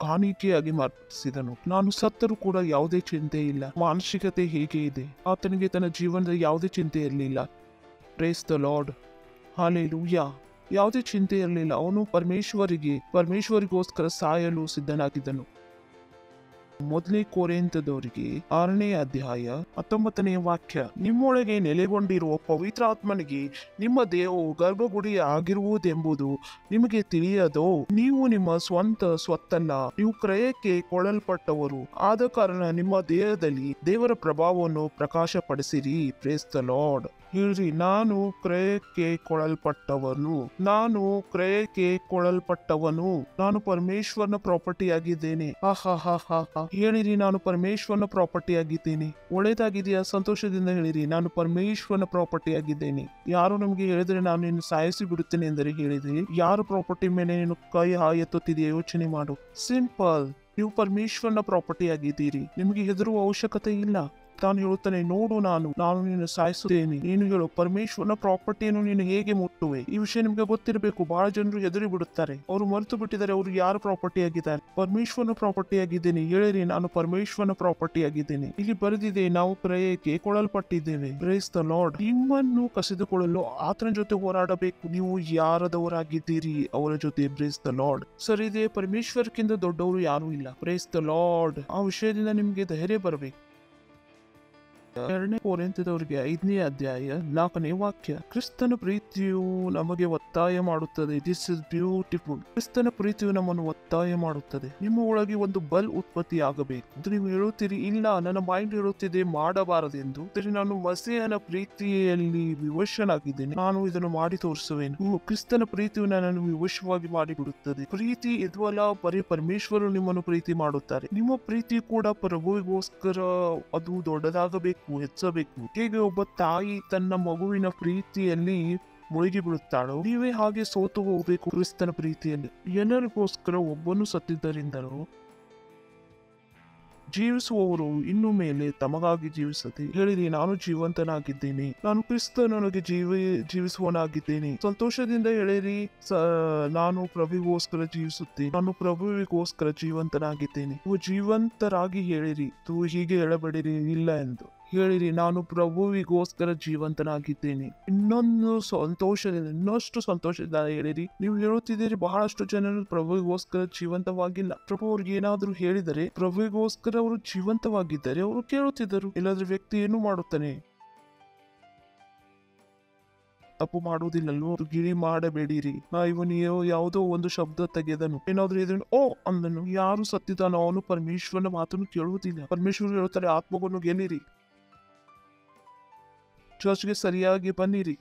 ಕಾಣಿಕೆಯಾಗಿ ಮಾರ್ಪಡಿಸಿದನು. ನಾನು ಸತ್ತರೂ ಕೂಡ ಯಾವುದೇ ಚಿಂತೆ ಇಲ್ಲ. ಮಾನಸಿಕತೆ ಹೇಗೆ ಇದೆ? ಆತನಿಗೆ ತನ್ನ ಜೀವನದ ಯಾವುದೇ ಚಿಂತೆ ಇರಲಿಲ್ಲ. Praise the Lord. ಹಾಲೆಲೂಯಾ. ಯಾವುದೇ ಚಿಂತೆ ಇರಲಿಲ್ಲ. ಅವನು ಪರಮೇಶ್ವರಿಗೋಸ್ಕರ ಸಾಯಲು ಸಿದ್ಧನಾಗಿದ್ದನು. ಮೊದಲನೇ ಕೊರಿಂಥದವರಿಗೆ 6ನೇ ಅಧ್ಯಾಯ 19ನೇ ವಾಕ್ಯ. ನಿಮ್ಮೊಳಗೆ ನೆಲೆಗೊಂಡಿರುವ ಪವಿತ್ರಾತ್ಮನಿಗೆ ನಿಮ್ಮ ದೇಹವು ಗರ್ಭಗುಡಿ ಆಗಿರುವುದೆಂಬುದು ನಿಮಗೆ ತಿಳಿಯದೋ? ನೀವು ನಿಮ್ಮ ಸ್ವಂತ ಸ್ವತ್ತಲ್ಲ, ನೀವು ಕ್ರಯಕ್ಕೆ ಕೊಳ್ಳಲ್ಪಟ್ಟವರು. ಆದ ಕಾರಣ ನಿಮ್ಮ ದೇಹದಲ್ಲಿ ದೇವರ ಪ್ರಭಾವವನ್ನು ಪ್ರಕಾಶಪಡಿಸಿರಿ. Praise the lord. ಹೇಳ್ರಿ, ನಾನು ಕ್ರಯಕ್ಕೆ ಕೊಳಲ್ಪಟ್ಟವನು, ನಾನು ಪರಮೇಶ್ವರನ ಪ್ರಾಪರ್ಟಿ ಆಗಿದ್ದೇನೆ. ಹೇಳಿರಿ, ನಾನು ಪರಮೇಶ್ವರನ ಪ್ರಾಪರ್ಟಿ ಆಗಿದ್ದೇನೆ. ಒಳ್ಳೇದಾಗಿದೆಯಾ? ಸಂತೋಷದಿಂದ ಹೇಳಿರಿ, ನಾನು ಪರಮೇಶ್ವರನ ಪ್ರಾಪರ್ಟಿ ಆಗಿದ್ದೇನೆ. ಯಾರು ನಮ್ಗೆ ಹೇಳಿದ್ರೆ ನಾನು ನಿನ್ನ ಸಾಯಿಸಿ ಬಿಡುತ್ತೇನೆ ಎಂದರೆ ಹೇಳಿದ್ರಿ, ಯಾರ ಪ್ರಾಪರ್ಟಿ ಮೇಲೆ ನೀನು ಕೈ ಎತ್ತುತ್ತಿದೆಯಾ ಯೋಚನೆ ಮಾಡು. ಸಿಂಪಲ್. ನೀವು ಪರಮೇಶ್ವರನ ಪ್ರಾಪರ್ಟಿ ಆಗಿದ್ದೀರಿ. ನಿಮಗೆ ಹೆದರುವ ಅವಶ್ಯಕತೆ ಇಲ್ಲ. ತಾನು ಹೇಳುತ್ತಾನೆ, ನೋಡು, ನಾನು ನಿನ್ನ ಸಾಯಿಸುತ್ತೇನೆ. ನೀನು ಹೇಳು, ಪರಮೇಶ್ವರನ ಪ್ರಾಪರ್ಟಿಯನ್ನು ನೀನು ಹೇಗೆ ಮುಟ್ಟುವೆ? ಈ ವಿಷಯ ನಿಮ್ಗೆ ಗೊತ್ತಿರಬೇಕು. ಬಹಳ ಜನರು ಹೆದರಿ ಬಿಡುತ್ತಾರೆ. ಅವರು ಮರೆತು ಬಿಟ್ಟಿದ್ದಾರೆ ಅವರು ಯಾರ ಪ್ರಾಪರ್ಟಿ ಆಗಿದ್ದಾರೆ. ಪರಮೇಶ್ವರನ ಪ್ರಾಪರ್ಟಿ ಆಗಿದ್ದೇನೆ. ಹೇಳಿರಿ, ನಾನು ಪರಮೇಶ್ವರನ ಪ್ರಾಪರ್ಟಿ ಆಗಿದ್ದೇನೆ. ಇಲ್ಲಿ ಬರೆದಿದೆ, ನಾವು ಕ್ರಯಕ್ಕೆ ಕೊಳಲ್ಪಟ್ಟಿದ್ದೇವೆ. Praise the Lord. ನಿಮ್ಮನ್ನು ಕಸಿದುಕೊಳ್ಳಲು ಆತನ ಜೊತೆ ಹೋರಾಡಬೇಕು. ನೀವು ಯಾರದವರಾಗಿದ್ದೀರಿ ಅವರ ಜೊತೆ. Praise the Lord. ಸರಿ ಇದೆ, ಪರಮೇಶ್ವರಕ್ಕಿಂತ ದೊಡ್ಡವರು ಯಾರು ಇಲ್ಲ. Praise the Lord. ಆ ವಿಷಯದಿಂದ ನಿಮ್ಗೆ ಧೈರ್ಯ ಬರಬೇಕು. 2 ಕೊರಿಂಥದವರಿಗೆ 5ನೇ ಅಧ್ಯಾಯ 4ನೇ ವಾಕ್ಯ. ಕ್ರಿಸ್ತನ ಪ್ರೀತಿಯು ನಮಗೆ ಒತ್ತಾಯ ಮಾಡುತ್ತದೆ. This is beautiful. ಕ್ರಿಸ್ತನ ಪ್ರೀತಿಯು ನಮ್ಮನ್ನು ಒತ್ತಾಯ ಮಾಡುತ್ತದೆ. ನಿಮ್ಮ ಒಳಗೆ ಒಂದು ಬಲ್ ಉತ್ಪತ್ತಿ ಆಗಬೇಕು. ನೀವು ಹೇಳುತ್ತೀರಿ, ಇಲ್ಲ, ನನ್ನ ಮೈಂಡ್ ಹೇಳುತ್ತಿದೆ ಮಾಡಬಾರದೆಂದು. ನಾನು ಮಸೀಹನ ಪ್ರೀತಿಯಲ್ಲಿ ವಿವಶನಾಗಿದ್ದೇನೆ, ನಾನು ಇದನ್ನು ಮಾಡಿ ತೋರಿಸುವೆನು. ಕ್ರಿಸ್ತನ ಪ್ರೀತಿಯು ನನ್ನನ್ನು ವಿವಶವಾಗಿ ಮಾಡಿಬಿಡುತ್ತದೆ. ಪ್ರೀತಿ ಇದುವಲ್ಲ, ಬರೀ ಪರಮೇಶ್ವರರು ನಿಮ್ಮನ್ನು ಪ್ರೀತಿ ಮಾಡುತ್ತಾರೆ. ನಿಮ್ಮ ಪ್ರೀತಿ ಕೂಡ ಪ್ರಭುವಿಗೋಸ್ಕರ ಅದು ದೊಡ್ಡದಾಗಬೇಕು, ಹೆಚ್ಚಬೇಕು. ಹೇಗೆ ಒಬ್ಬ ತಾಯಿ ತನ್ನ ಮಗುವಿನ ಪ್ರೀತಿಯಲ್ಲಿ ಮುಳುಗಿ ಬಿಡುತ್ತಾಳೋ, ನೀವೇ ಹಾಗೆ ಸೋತು ಹೋಗಬೇಕು ಕ್ರಿಸ್ತನ ಪ್ರೀತಿಯಲ್ಲಿ. ಎಲ್ಲರಿಗೋಸ್ಕರ ಒಬ್ಬನು ಸತ್ತಿದ್ದರಿಂದಲೂ ಜೀವಿಸುವವರು ಇನ್ನು ಮೇಲೆ ತಮಗಾಗಿ ಜೀವಿಸದೆ ಹೇಳಿರಿ, ನಾನು ಜೀವಂತನಾಗಿದ್ದೇನೆ, ನಾನು ಕ್ರಿಸ್ತನೊಳಗೆ ಜೀವಿಸುವನಾಗಿದ್ದೇನೆ. ಸಂತೋಷದಿಂದ ಹೇಳಿರಿ, ನಾನು ಪ್ರಭುವಿಗೋಸ್ಕರ ಜೀವಿಸುತ್ತೇನೆ, ನಾನು ಪ್ರಭುವಿಗೋಸ್ಕರ ಜೀವಂತನಾಗಿದ್ದೇನೆ. ನೀವು ಜೀವಂತರಾಗಿ ಹೇಳಿರಿ. ಹೀಗೆ ಹೇಳಬೇಡಿರಿ ಇಲ್ಲ ಎಂದು. ಹೇಳಿರಿ, ನಾನು ಪ್ರಭುವಿಗೋಸ್ಕರ ಜೀವಂತನಾಗಿದ್ದೇನೆ. ಇನ್ನೊಂದು ಸಂತೋಷದಿಂದ, ಇನ್ನಷ್ಟು ಸಂತೋಷದಿಂದ ಹೇಳಿರಿ. ನೀವು ಹೇಳುತ್ತಿದ್ದೀರಿ ಬಹಳಷ್ಟು ಜನರು ಪ್ರಭುವಿಗೋಸ್ಕರ ಜೀವಂತವಾಗಿಲ್ಲ. ಪ್ರಭು ಅವ್ರಿಗೆ ಏನಾದ್ರೂ ಹೇಳಿದರೆ, ಪ್ರಭುವಿಗೋಸ್ಕರ ಅವರು ಜೀವಂತವಾಗಿದ್ದರೆ ಅವರು ಕೇಳುತ್ತಿದ್ದರು. ಇಲ್ಲಾಂದ್ರೆ ವ್ಯಕ್ತಿ ಏನು ಮಾಡುತ್ತಾನೆ? ತಪ್ಪು ಮಾಡುವುದಿಲ್ಲಲ್ಲೋ, ಗಿಳಿ ಮಾಡಬೇಡಿರಿ. ಇವನು ಯಾವುದೋ ಒಂದು ಶಬ್ದ ತೆಗೆದನು, ಏನಾದ್ರೂ ಇದನ್ನು ಓ ಅಂದನು. ಯಾರು ಸತ್ತಿದ್ದಾನೋ ಅವನು ಪರಮೇಶ್ವರನ ಮಾತನ್ನು ಕೇಳುವುದಿಲ್ಲ. ಪರಮೇಶ್ವರ ಹೇಳ್ತಾರೆ, ಆತ್ಮವನ್ನು ಗೆಲ್ಲಿರಿ, ಚರ್ಚ್ಗೆ ಸರಿಯಾಗಿ ಬನ್ನಿರಿ.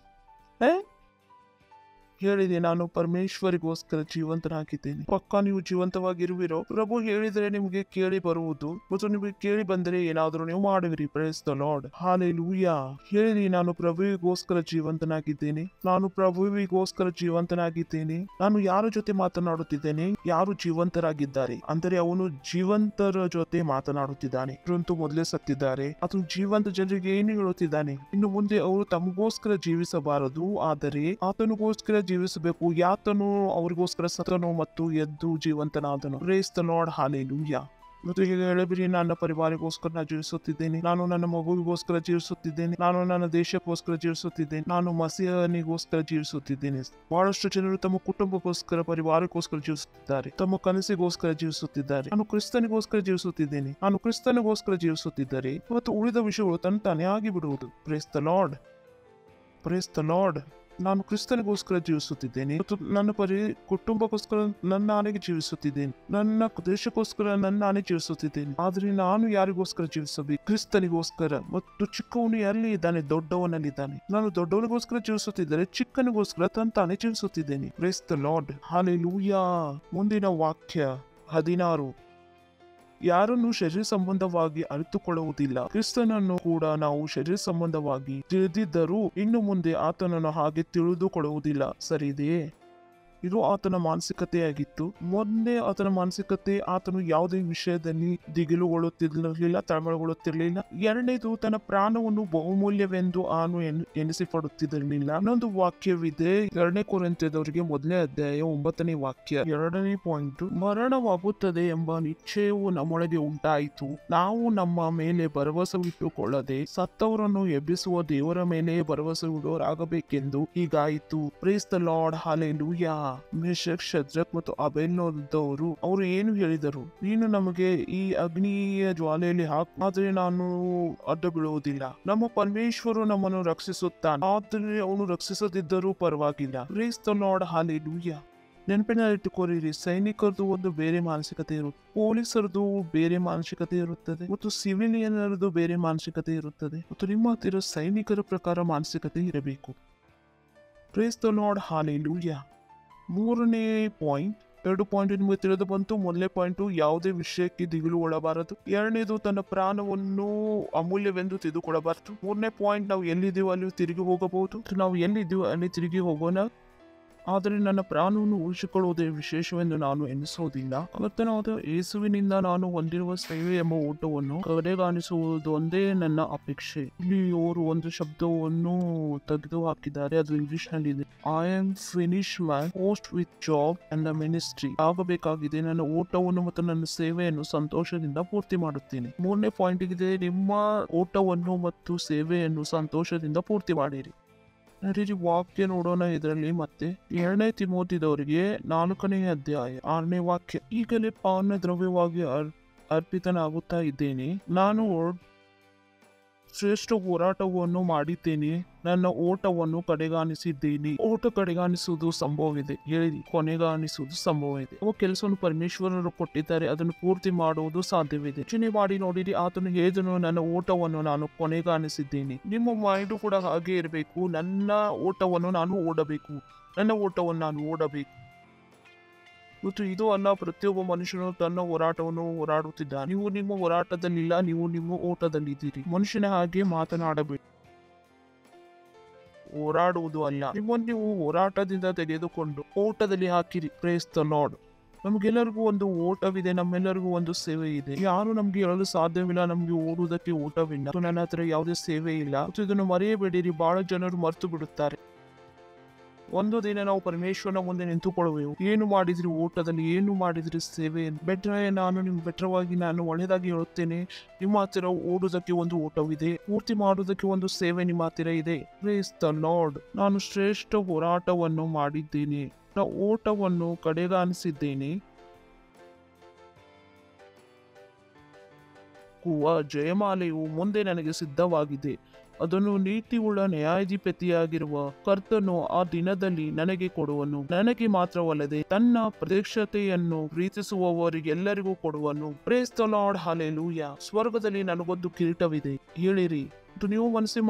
ಹೇಳಿದೆ, ನಾನು ಪರಮೇಶ್ವರಿಗೋಸ್ಕರ ಜೀವಂತನಾಗಿದ್ದೇನೆ. ಪಕ್ಕ ನೀವು ಜೀವಂತವಾಗಿರುವಿರೋ? ಪ್ರಭು ಹೇಳಿದರೆ ನಿಮಗೆ ಕೇಳಿ ಬರುವುದು, ಮತ್ತು ನಿಮಗೆ ಕೇಳಿ ಬಂದರೆ ಏನಾದರೂ ನೀವು ಮಾಡುವಿರಿ. Price the Lord, hallelujah. ಹೇಳಿರಿ, ನಾನು ಪ್ರಭುವಿಗೋಸ್ಕರ ಜೀವಂತನಾಗಿದ್ದೇನೆ. ನಾನು ಪ್ರಭುವಿಗೋಸ್ಕರ ಜೀವಂತನಾಗಿದ್ದೇನೆ. ನಾನು ಯಾರ ಜೊತೆ ಮಾತನಾಡುತ್ತಿದ್ದೇನೆ? ಯಾರು ಜೀವಂತರಾಗಿದ್ದಾರೆ ಅಂದರೆ ಅವನು ಜೀವಂತರ ಜೊತೆ ಮಾತನಾಡುತ್ತಿದ್ದಾನೆ. ಇವರಂತೂ ಮೊದಲೇ ಸತ್ತಿದ್ದಾರೆ. ಅದು ಜೀವಂತ ಜನರಿಗೆ ಏನು ಹೇಳುತ್ತಿದ್ದಾನೆ? ಇನ್ನು ಮುಂದೆ ಅವರು ತಮಗೋಸ್ಕರ ಜೀವಿಸಬಾರದು, ಆದರೆ ಆತನಿಗೋಸ್ಕರ ಜೀವಿಸಬೇಕು. ಯಾತನು ಅವರಿಗೋಸ್ಕರ ಸತ್ತನು ಮತ್ತು ಎದ್ದು ಜೀವಂತನಾದನು. Praise the Lord, hallelujah. ಮತ್ತು ಹೀಗೆ ಹೇಳಬಿರಿ, ನನ್ನ ಪರಿವಾರಗೋಸ್ಕರ ನಾನು ಜೀವಿಸುತ್ತಿದ್ದೇನೆ. ನಾನು ನನ್ನ ಮಗುವಿಗೋಸ್ಕರ ಜೀವಿಸುತ್ತಿದ್ದೇನೆ. ನಾನು ನನ್ನ ದೇಶಕ್ಕೋಸ್ಕರ ಜೀವಿಸುತ್ತಿದ್ದೇನೆ. ನಾನು ಮಸೀಹನಿಗೋಸ್ಕರ ಜೀವಿಸುತ್ತಿದ್ದೇನೆ. ಬಹಳಷ್ಟು ಜನರು ತಮ್ಮ ಕುಟುಂಬಕ್ಕೋಸ್ಕರ, ಪರಿವಾರಕ್ಕೋಸ್ಕರ ಜೀವಿಸುತ್ತಿದ್ದಾರೆ. ತಮ್ಮ ಕನಸಿಗೋಸ್ಕರ ಜೀವಿಸುತ್ತಿದ್ದಾರೆ. ನಾನು ಕ್ರಿಸ್ತನಿಗೋಸ್ಕರ ಜೀವಿಸುತ್ತಿದ್ದೇನೆ. ನಾನು ಕ್ರಿಸ್ತನಿಗೋಸ್ಕರ ಜೀವಿಸುತ್ತಿದ್ದರೆ ಮತ್ತು ಉಳಿದ ವಿಷಯಗಳು ತಾನೇ ಆಗಿ ಬಿಡುವುದು. Price the lord, price the Lord. ನಾನು ಕ್ರಿಸ್ತನಿಗೋಸ್ಕರ ಜೀವಿಸುತ್ತಿದ್ದೇನೆ ಮತ್ತು ನನ್ನ ಕುಟುಂಬಕ್ಕೋಸ್ಕರ ನನ್ನ ಆನೆಗೆ ಜೀವಿಸುತ್ತಿದ್ದೇನೆ. ನನ್ನ ದೇಶಕ್ಕೋಸ್ಕರ ನನ್ನ ಆನೆ ಜೀವಿಸುತ್ತಿದ್ದೇನೆ. ಆದರೆ ನಾನು ಯಾರಿಗೋಸ್ಕರ ಜೀವಿಸಬೇಕು? ಕ್ರಿಸ್ತನಿಗೋಸ್ಕರ. ಮತ್ತು ಚಿಕ್ಕವನು ಎಲ್ಲಿ ಇದ್ದಾನೆ? ದೊಡ್ಡವನಲ್ಲಿದ್ದಾನೆ. ನಾನು ದೊಡ್ಡವನಿಗೋಸ್ಕರ ಜೀವಿಸುತ್ತಿದ್ದರೆ ಚಿಕ್ಕನಿಗೋಸ್ಕರ ತಾನೇ ಜೀವಿಸುತ್ತಿದ್ದೇನೆ. Praise the Lord, hallelujah. ಮುಂದಿನ ವಾಕ್ಯ 16. ಯಾರನ್ನು ಶರೀರ ಸಂಬಂಧವಾಗಿ ಅರಿತುಕೊಳ್ಳುವುದಿಲ್ಲ, ಕ್ರಿಸ್ತನನ್ನು ಕೂಡ ನಾವು ಶರೀರ ಸಂಬಂಧವಾಗಿ ತಿಳಿದಿದ್ದರೂ ಇನ್ನು ಮುಂದೆ ಆತನನ್ನು ಹಾಗೆ ತಿಳಿದುಕೊಳ್ಳುವುದಿಲ್ಲ. ಸರಿದೆಯೇ? ಇದು ಆತನ ಮಾನಸಿಕತೆಯಾಗಿತ್ತು. ಮೊದಲೇ ಆತನ ಮಾನಸಿಕತೆ, ಆತನು ಯಾವುದೇ ವಿಷಯದಲ್ಲಿ ದಿಗಿಲುಗೊಳ್ಳುತ್ತಿರಲಿಲ್ಲ, ತಳಮಳಗೊಳ್ಳುತ್ತಿರಲಿಲ್ಲ. ಎರಡನೇದು, ತನ್ನ ಪ್ರಾಣವನ್ನು ಬಹುಮೂಲ್ಯವೆಂದು ಆನು ಎನಿಸಿಪಡುತ್ತಿರಲಿಲ್ಲ. ಇನ್ನೊಂದು ವಾಕ್ಯವಿದೆ, 2 ಕೊರಿಂಥದವರಿಗೆ 1ನೇ ಅಧ್ಯಾಯ 9ನೇ ವಾಕ್ಯ. 2ನೇ ಪಾಯಿಂಟ್, ಮರಣವಾಗುತ್ತದೆ ಎಂಬ ನಿಶ್ಚಯವು ನಮ್ಮೊಳಗೆ ಉಂಟಾಯಿತು. ನಾವು ನಮ್ಮ ಮೇಲೆ ಭರವಸವಿಟ್ಟುಕೊಳ್ಳದೆ ಸತ್ತವರನ್ನು ಎಬ್ಬಿಸುವ ದೇವರ ಮೇಲೆ ಭರವಸವಿಡುವರಾಗಬೇಕೆಂದು ಹೀಗಾಯಿತು. Price the Lord, hallelujah. Meshach, Shadrach ಮತ್ತು ಅಬೇದ್ನೆಗೋದವರು ಅವರು ಏನು ಹೇಳಿದರು? ನೀನು ನಮಗೆ ಈ ಅಗ್ನಿಯ ಜ್ವಾಲೆಯಲ್ಲಿ ಹಾಕು, ಆದರೆ ನಾನು ಅಡ್ಡ ಬೀಳುವುದಿಲ್ಲ. ನಮ್ಮ ಪರಮೇಶ್ವರು ನಮ್ಮನ್ನು ರಕ್ಷಿಸುತ್ತಾನೆ, ಆದರೆ ಅವನು ರಕ್ಷಿಸದಿದ್ದರೂ ಪರವಾಗಿಲ್ಲ. Praise the Lord, hallelujah. ನೆನಪಿನಲ್ಲಿಟ್ಟುಕೊಳ್ಳಿರಿ, ಸೈನಿಕರದು ಒಂದು ಬೇರೆ ಮಾನಸಿಕತೆ ಇರುತ್ತೆ, ಪೊಲೀಸರದು ಬೇರೆ ಮಾನಸಿಕತೆ ಇರುತ್ತದೆ, ಮತ್ತು ಸಿವಿಲಿಯನರದು ಬೇರೆ ಮಾನಸಿಕತೆ ಇರುತ್ತದೆ. ಮತ್ತು ನಿಮ್ಮ ಹತ್ತಿರ ಸೈನಿಕರ ಪ್ರಕಾರ ಮಾನಸಿಕತೆ ಇರಬೇಕು. Price the Lord, hallelujah. 3ನೇ ಪಾಯಿಂಟ್, 2 ಪಾಯಿಂಟ್ ನಿಮಗೆ ತಿಳಿದು ಬಂತು. 1ನೇ ಪಾಯಿಂಟ್, ಯಾವುದೇ ವಿಷಯಕ್ಕೆ ದಿಗಿಲುಗೊಳ್ಳಬಾರದು. 2ನೇದು, ತನ್ನ ಪ್ರಾಣವನ್ನು ಅಮೂಲ್ಯವೆಂದು ತಿಳಿದುಕೊಳ್ಳಬಾರದು. 3ನೇ ಪಾಯಿಂಟ್, ನಾವು ಎಲ್ಲಿದ್ದೀವೋ ಅಲ್ಲಿ ತಿರುಗಿ ಹೋಗಬಹುದು. ನಾವು ಎಲ್ಲಿದ್ದೀವೋ ಅಲ್ಲಿ ತಿರುಗಿ ಹೋಗೋಣ, ಆದರೆ ನನ್ನ ಪ್ರಾಣವನ್ನು ಉಳಿಸಿಕೊಳ್ಳುವುದೇ ವಿಶೇಷವೆಂದು ನಾನು ಎನಿಸುವುದಿಲ್ಲ. ಕರ್ತನಾದ ಯೇಸುವಿನಿಂದ ನಾನು ಹೊಂದಿರುವ ಸೇವೆ ಎಂಬ ಓಟವನ್ನು ಕಡೆಗಾಣಿಸುವುದು ಒಂದೇ ನನ್ನ ಅಪೇಕ್ಷೆ. ಇಲ್ಲಿ ಅವರು ಒಂದು ಶಬ್ದವನ್ನು ತೆಗೆದು ಹಾಕಿದ್ದಾರೆ, ಅದು ಇಂಗ್ಲಿಷ್ ನಲ್ಲಿದೆ. I am finish my post with job and the ministry. ಆಗಬೇಕಾಗಿದೆ, ನನ್ನ ಓಟವನ್ನು ಮತ್ತು ನನ್ನ ಸೇವೆಯನ್ನು ಸಂತೋಷದಿಂದ ಪೂರ್ತಿ ಮಾಡುತ್ತೇನೆ. 3ನೇ ಪಾಯಿಂಟ್ ಇದೆ, ನಿಮ್ಮ ಓಟವನ್ನು ಮತ್ತು ಸೇವೆಯನ್ನು ಸಂತೋಷದಿಂದ ಪೂರ್ತಿ ಮಾಡಿರಿ. ನಡೀರಿ ವಾಕ್ಯ ನೋಡೋಣ. ಇದರಲ್ಲಿ ಮತ್ತೆ 2ನೇ ತಿಮೋಥಿದವರಿಗೆ 4ನೇ ಅಧ್ಯಾಯ 6ನೇ ವಾಕ್ಯ. ಈಗಲೇ ಪಾವನ ದ್ರವ್ಯವಾಗಿ ಅರ್ಪಿತನಾಗುತ್ತಾ ಇದ್ದೇನೆ. ನಾನು ಶ್ರೇಷ್ಠ ಹೋರಾಟವನ್ನು ಮಾಡಿದ್ದೇನೆ, ನನ್ನ ಓಟವನ್ನು ಕಡೆಗಾಣಿಸಿದ್ದೇನೆ. ಓಟ ಕಡೆಗಾಣಿಸುವುದು ಸಂಭವವಿದೆ, ಹೇಳಿ ಕೊನೆಗಾಣಿಸುವುದು ಸಂಭವವಿದೆ. ಅವು ಕೆಲಸವನ್ನು ಪರಮೇಶ್ವರರು ಕೊಟ್ಟಿದ್ದಾರೆ, ಅದನ್ನು ಪೂರ್ತಿ ಮಾಡುವುದು ಸಾಧ್ಯವಿದೆ. ಯೋಚನೆ ಮಾಡಿ ನೋಡಿರಿ, ಆತನು ಹೇಳಿದನು, ನನ್ನ ಓಟವನ್ನು ನಾನು ಕೊನೆಗಾಣಿಸಿದ್ದೇನೆ. ನಿಮ್ಮ ಮೈಂಡು ಕೂಡ ಹಾಗೆ ಇರಬೇಕು. ನನ್ನ ಓಟವನ್ನು ನಾನು ಓಡಬೇಕು, ನನ್ನ ಓಟವನ್ನು ನಾನು ಓಡಬೇಕು. ಮತ್ತು ಇದು ಅಲ್ಲ, ಪ್ರತಿಯೊಬ್ಬ ಮನುಷ್ಯನು ತನ್ನ ಹೋರಾಟವನ್ನು ಹೋರಾಡುತ್ತಿದ್ದಾನೆ. ನೀವು ನಿಮ್ಮ ಹೋರಾಟದಲ್ಲಿಲ್ಲ, ನೀವು ನಿಮ್ಮ ಓಟದಲ್ಲಿದ್ದೀರಿ. ಮನುಷ್ಯನ ಹಾಗೆ ಮಾತನಾಡಬೇಕು, ಹೋರಾಡುವುದು ಅಲ್ಲ. ನಿಮ್ಮನ್ನು ನೀವು ಹೋರಾಟದಿಂದ ತೆಗೆದುಕೊಂಡು ಓಟದಲ್ಲಿ ಹಾಕಿರಿ. Price the lord. ನಮಗೆಲ್ಲರಿಗೂ ಒಂದು ಓಟವಿದೆ, ನಮ್ಮೆಲ್ಲರಿಗೂ ಒಂದು ಸೇವೆ ಇದೆ. ಯಾರು ನಮ್ಗೆ ಹೇಳಲು ಸಾಧ್ಯವಿಲ್ಲ, ನಮ್ಗೆ ಓಡುವುದಕ್ಕೆ ಓಟವಿಲ್ಲ, ನನ್ನ ಹತ್ರ ಯಾವುದೇ ಸೇವೆ ಇಲ್ಲ. ಮತ್ತು ಇದನ್ನು ಮರೆಯಬೇಡಿರಿ, ಬಹಳ ಜನರು ಮರೆತು ಬಿಡುತ್ತಾರೆ. ಒಂದು ದಿನ ನಾವು ಪರಮೇಶ್ವರನ ಮುಂದೆ ನಿಂತುಕೊಳ್ಳುವೆವು. ಏನು ಮಾಡಿದ್ರಿ ಊಟದಲ್ಲಿ, ಏನು ಮಾಡಿದ್ರಿ ಸೇವೆ, ಬೆಟ್ರೆ ನಾನು ಒಳ್ಳೆಯದಾಗಿ ಹೇಳುತ್ತೇನೆ. ನಿಮ್ಮ ಹತ್ತಿರ ಓಡುವುದಕ್ಕೆ ಒಂದು ಊಟವಿದೆ, ಪೂರ್ತಿ ಮಾಡುವುದಕ್ಕೆ ಒಂದು ಸೇವೆ ನಿಮ್ಮ ಹತ್ತಿರ ಇದೆ. Praise the Lord. ನಾನು ಶ್ರೇಷ್ಠ ಹೋರಾಟವನ್ನು ಮಾಡಿದ್ದೇನೆ, ಓಟವನ್ನು ಕಡೆಗಾಣಿಸಿದ್ದೇನೆ, ಜಯಮಾಲೆಯು ಮುಂದೆ ನನಗೆ ಸಿದ್ಧವಾಗಿದೆ. ಅದನ್ನು ನೀತಿಯುಳ್ಳ ನ್ಯಾಯಾಧಿಪತಿಯಾಗಿರುವ ಕರ್ತನು ಆ ದಿನದಲ್ಲಿ ನನಗೆ ಕೊಡುವನು. ನನಗೆ ಮಾತ್ರವಲ್ಲದೆ ತನ್ನ ಪ್ರತ್ಯಕ್ಷತೆಯನ್ನು ಪ್ರೀತಿಸುವವರಿಗೆಲ್ಲರಿಗೂ ಕೊಡುವನು. Praise the Lord, hallelujah. ಸ್ವರ್ಗದಲ್ಲಿ ನನಗೊಂದು ಕಿರೀಟವಿದೆ. ಹೇಳಿರಿ, ನೀವು